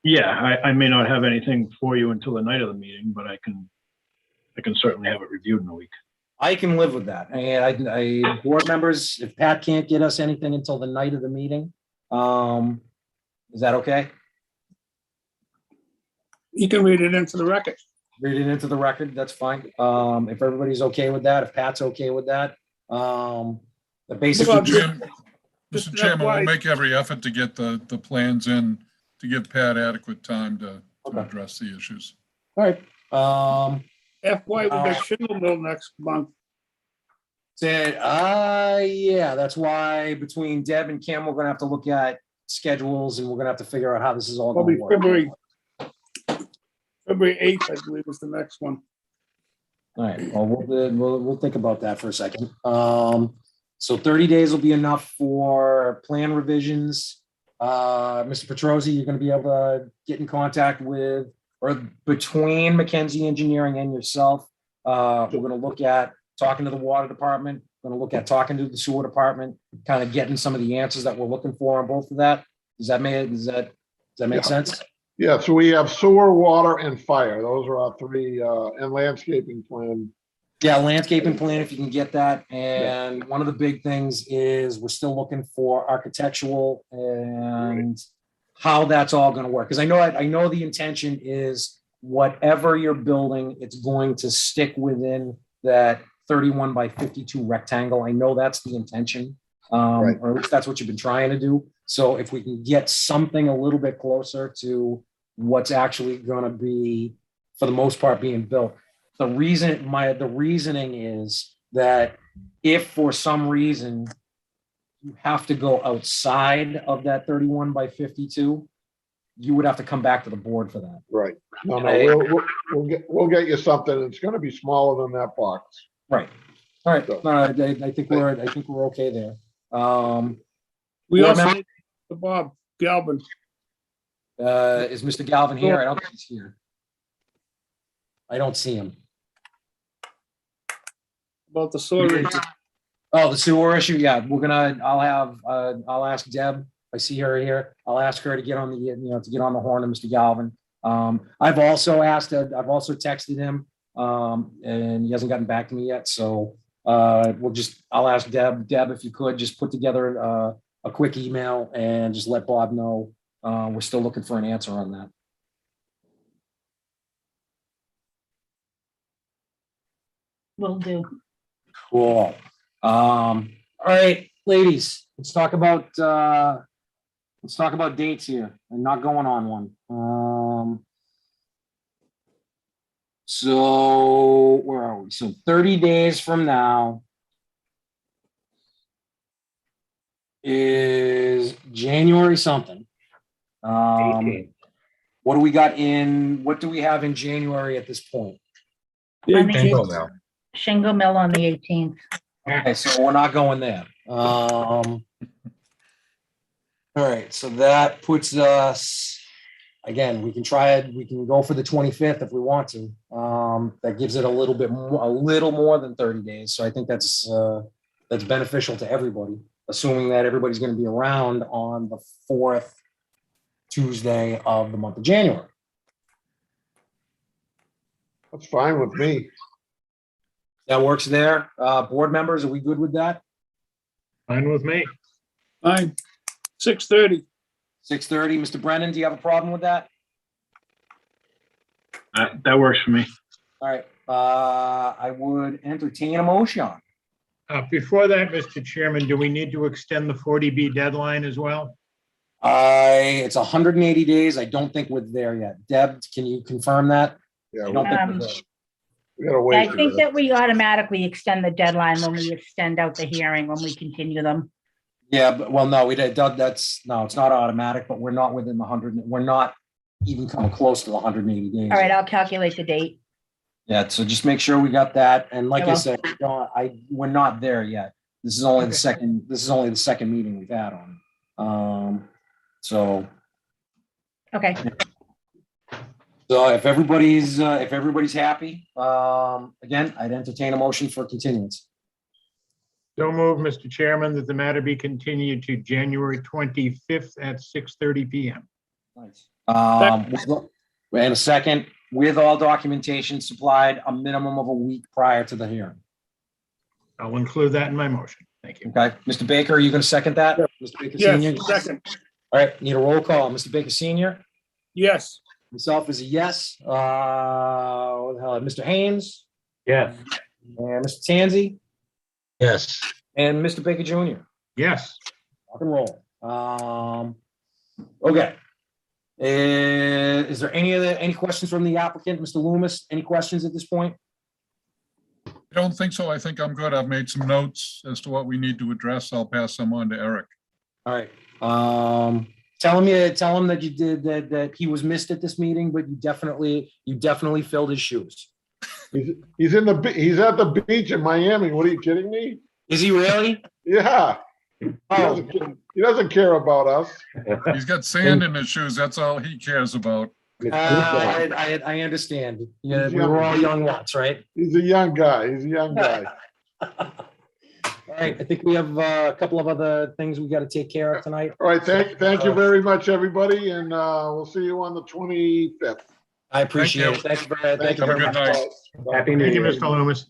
yeah, I may not have anything for you until the night of the meeting, but I can certainly have it reviewed in a week. I can live with that. And I board members, if Pat can't get us anything until the night of the meeting, is that okay? You can read it into the record. Read it into the record, that's fine. If everybody's okay with that, if Pat's okay with that, basically. Well, Mr. Chairman, we'll make every effort to get the plans in to give Pat adequate time to address the issues. All right. FY with the shingle mill next month. Said, yeah, that's why between Deb and Kim, we're gonna have to look at schedules and we're gonna have to figure out how this is all Probably gonna work. February 8th, I believe, is the next one. All right, well, we'll think about that for a second. So 30 days will be enough for plan revisions. Mr. Petrosi, you're gonna be able to get in contact with, or between McKenzie Engineering and yourself. We're gonna look at talking to the water department, gonna look at talking to the sewer department, kind of getting some of the answers that we're looking for on both of that. Does that make Yeah. sense? Yeah, so we have sewer, water, and fire. Those are our three, and landscaping plan. Yeah, landscaping plan, if you can get that. And one of the big things is we're still looking for architectural and how that's all gonna work. Because I know the intention is whatever you're building, it's going to stick within that 31 by 52 rectangle. I know that's the intention. Or at least that's what you've been trying to do. So if we can get something a little bit closer to what's actually gonna be, for the most part, being built. The reasoning is that if for some reason you have to go outside of that 31 by 52, you would have to come back to the board for that. Right. No, we'll get you something. It's gonna be smaller than that box. Right. All right. No, I think we're okay there. We Board also member- need Bob Galvin. Is Mr. Galvin here? I don't think he's here. I don't see him. About the sewer issue. Oh, the sewer issue, yeah, I'll ask Deb, I see her here, I'll ask her to get on the horn of Mr. Galvin. I've also texted him, and he hasn't gotten back to me yet, so, I'll ask Deb, if you could, just put together, a quick email and just let Bob know, we're still looking for an answer on that. Will do. Cool. All right, ladies, let's talk about dates here and not going on one. So where are we? So 30 days from now is January something. 18th. What do we have in January at this point? On the Shingle 18th. mill. Shingle Mill on the 18th. Okay, so we're not going there. All right, so that puts us, again, we can try it, we can go for the 25th if we want to. That gives it a little more than 30 days. So I think that's beneficial to everybody, assuming that everybody's gonna be around on the 4th Tuesday of the month of January. That's fine with me. That works there. Board members, are we good with that? Fine with me. Fine. 6:30. 6:30, Mr. Brennan, do you have a problem with that? That works for me. All right, I would entertain a motion. Before that, Mr. Chairman, do we need to extend the 40B deadline as well? It's 180 days. I don't think we're there yet. Deb, can you confirm that? Yeah, I don't think we're Um, there. we gotta wait. I think that we automatically extend the deadline when we extend out the hearing, when we continue them. Yeah, but, well, no, we did, it's not automatic, but we're not within the 100, we're not even coming close to the 180 days. All right, I'll calculate the date. Yeah, so just make sure we got that. And like I I will. said, we're not there yet. This is only the second meeting we've had on it. So Okay, if everybody's happy, again, I'd entertain a motion for continuance. So move, Mr. Chairman, that the matter be continued to January 25th at 6:30 PM. Nice. And a second, with all documentation supplied a minimum of a week prior to the hearing. I'll include that in my motion. Thank you. Okay, Mr. Baker, are you going to second that? Mr. Baker Senior? Yes, second. All right, need a roll call. Mr. Baker Senior? Yes. Myself is a yes. What the hell, Mr. Haynes? Yes. And Mr. Tanzi? Yes. And Mr. Baker Jr.? Yes. Rock and roll. Okay. Is there any questions from the applicant, Mr. Loomis? Any questions at this point? I don't think so. I think I'm good. I've made some notes as to what we need to address. I'll pass them on to Eric. All right. Tell him that you did that he was missed at this meeting, but you definitely filled his shoes. He's he's at the beach in Miami. What are you kidding me? Is he really? Yeah. Oh, He doesn't care about us. He's got sand in his shoes. That's all he cares about. I understand. Yeah, we were all young once, right? He's a young guy. He's a young guy. All right, I think we have a couple of other things we got to take care of tonight. All right, thank you very much, everybody, and we'll see you on the 25th. I appreciate it. Thank you very Have a much. good night. Happy New Thank you, Year. Mr. Loomis.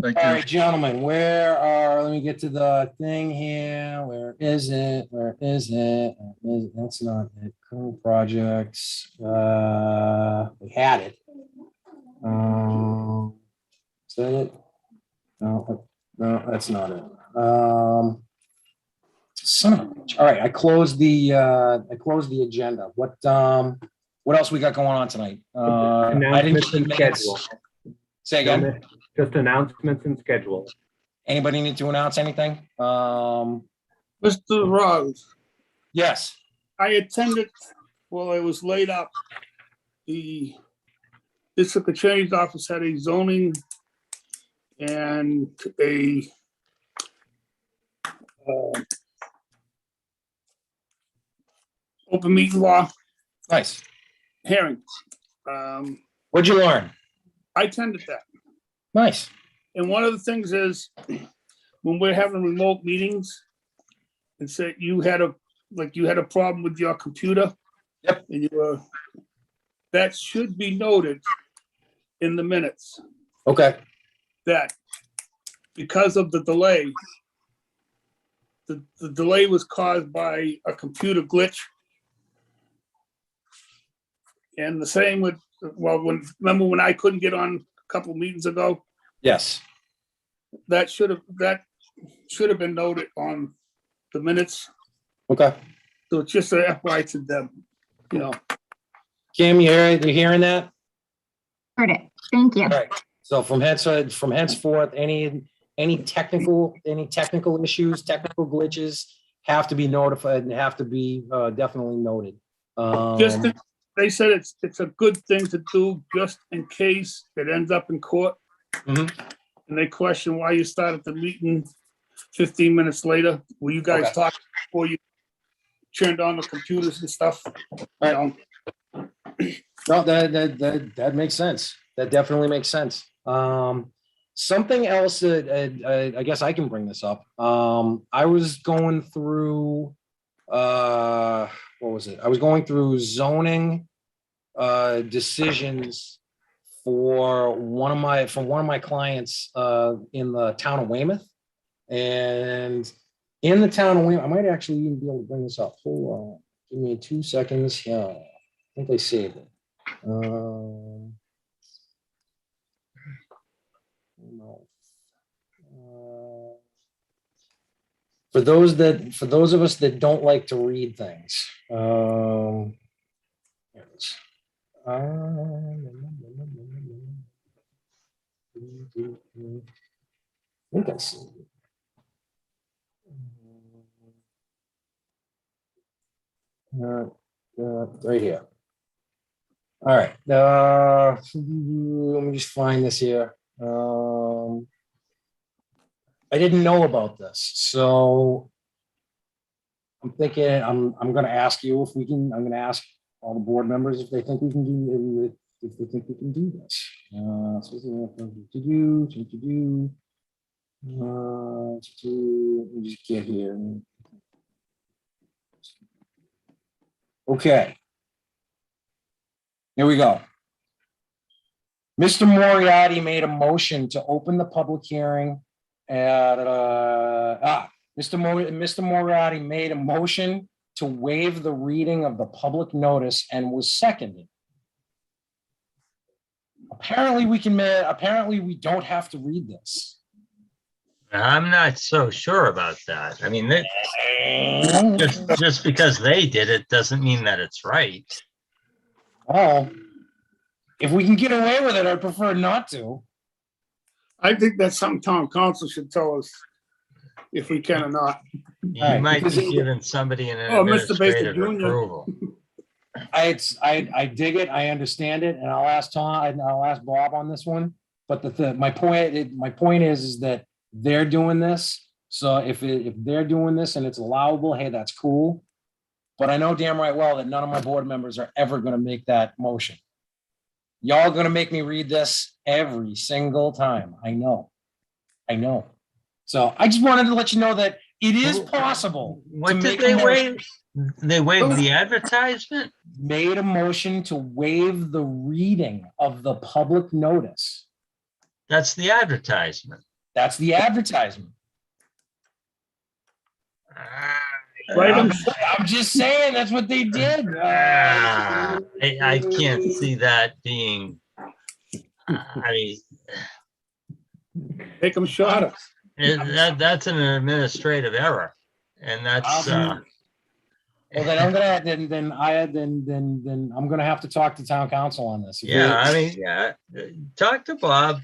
Thank All you. right, gentlemen, let me get to the thing here. Where is it? That's not it. Current projects. We had it. Is that it? No, that's not it. Son of a bitch. All right, I closed the agenda. What else we got going on tonight? I didn't Announcements get and the minutes. schedule. Say again. Just announcements and schedule. Anybody need to announce anything? Mr. Rogers, Yes. I attended, while I was laid up, the district attorney's office had a zoning and a open meeting law Nice. hearing. What'd you learn? I attended that. Nice. And one of the things is, when we're having remote meetings, and say you had a problem with your computer. Yep. And you were, that should be noted in the minutes, Okay. that because of the delay, the delay was caused by a computer glitch. And the same with, remember when I couldn't get on a couple meetings ago? Yes. That should have been noted on the minutes. Okay. So it's just a FYI to them, you know. Kim, you hearing that? Heard it. Thank you. All right. So from henceforth, any technical issues, technical glitches have to be notified and have to be definitely noted. They said it's a good thing to do just in case it ends up in court. Mhm. And they question why you started the meeting 15 minutes later. Were you guys Okay. talking before you turned on the computers and stuff? All right. No, that makes sense. That definitely makes sense. Something else that I guess I can bring this up. I was going through what was it? I was going through zoning decisions for one of my clients in the town of Weymouth. And in the town of Weymouth, I might actually even be able to bring this up. Hold on. Give me 2 seconds. Yeah, I think they saved it. No. For those of us that don't like to read things, here it is. I think I see it. Right here. All right. Let me just find this here. I didn't know about this, so I'm thinking I'm going to ask you if we can. I'm going to ask all the board members if they think we can do if they think we can do this. Let me just get here. Okay. Here we go. Mr. Moriarty made a motion to open the public hearing at, Mr. Moriarty made a motion to waive the reading of the public notice and was seconded. Apparently we don't have to read this. I'm not so sure about that. I mean, just because they did it doesn't mean that it's right. Oh, if we can get away with it, I'd prefer not to. I think that's something town council should tell us if we can or not. You might be giving somebody an Oh, Mr. Basin administrative Jr. approval. I dig it, I understand it, and I'll ask Tom, and I'll ask Bob on this one. But my point is that they're doing this. So if they're doing this and it's allowable, hey, that's cool. But I know damn right well that none of my board members are ever gonna make that motion. Y'all gonna make me read this every single time. I know. So I just wanted to let you know that it is possible. What to did make they a motion. waive? They waived the advertisement? Made a motion to waive the reading of the public notice. That's the advertisement. That's the advertisement. Right, I'm just saying, that's what they did. I can't see that being, I mean, Make them shorter. that's an administrative error. And that's, Well, then I'm gonna, then I'm gonna have to talk to town council on this. yeah, I mean, yeah, talk to Bob.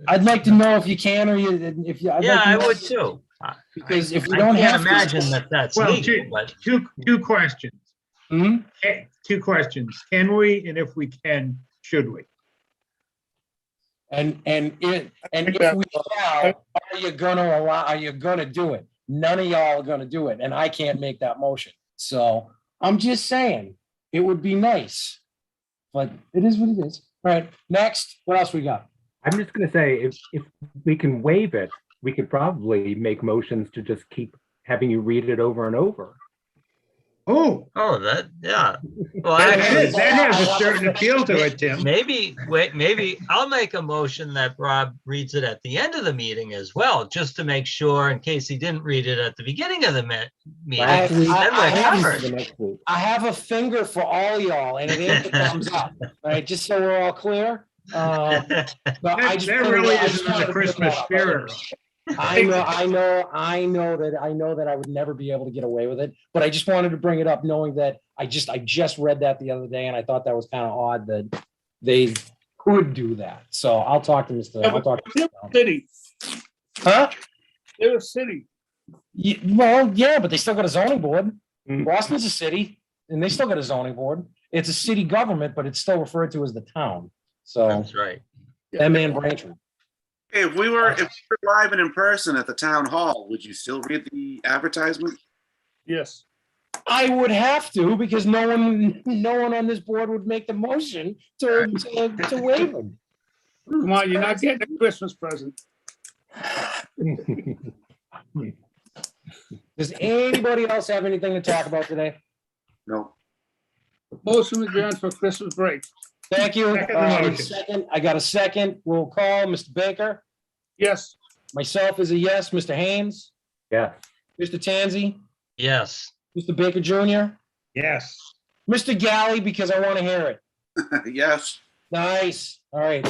I'd like to know if you can, or if you. I'd Yeah, like to I know- would too. Because if we I don't can't have. imagine that that's Well, legal, but two questions. Hmm? Two questions. Can we, and if we can, should we? And if we shall, are you gonna do it? None of y'all are gonna do it, and I can't make that motion. So I'm just saying, it would be nice. But it is what it is. All right, next, what else we got? I'm just gonna say, if we can waive it, we could probably make motions to just keep having you read it over and over. Oh, that, yeah. Well, that actually, has a certain appeal to it, Tim. maybe I'll make a motion that Rob reads it at the end of the meeting as well, just to make sure in case he didn't read it at the beginning of the meeting. Last week, Then we're covered. the next week. I have a finger for all y'all, and it ain't the thumbs up, right? Just so we're all clear. But I That just really I just isn't in wanted the to bring Christmas that up. spirit. I know that I would never be able to get away with it, but I just wanted to bring it up knowing that I just read that the other day and I thought that was kind of odd that they could do that. So I'll talk to Mr. I'll talk to They're Mr. a city. Huh? They're a city. Well, yeah, but they still got a zoning board. Mm. Boston's a city and they still got a zoning board. It's a city government, but it's still referred to as the town. So That's right. that man Branchford. Hey, if we were live and in person at the town hall, would you still read the advertisement? Yes. I would have to because no one on this board would make the motion to waive them. Come on, you're not getting a Christmas present. Does anybody else have anything to talk about today? No. Motion adjourned for Christmas break. Thank you. Second motion. Second, I got a second. Roll call. Mr. Baker, Yes. myself is a yes. Mr. Haynes, Yeah. Mr. Tanzi, Yes. Mr. Baker Jr., Yes. Mr. Galley, because I want to hear it. Yes. Nice. All right.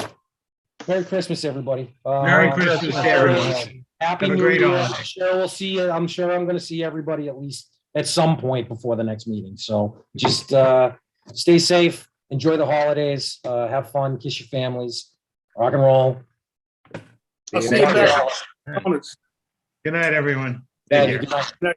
Merry Christmas, everybody. Merry Christmas to everyone. Happy Have a New great Year. holiday. I'm sure we'll see you. I'm sure I'm going to see everybody at least at some point before the next meeting. So just stay safe. Enjoy the holidays. Have fun. Kiss your families. Rock and roll. I'll see you Thank you. back. Good night, everyone. Yeah, you. good night.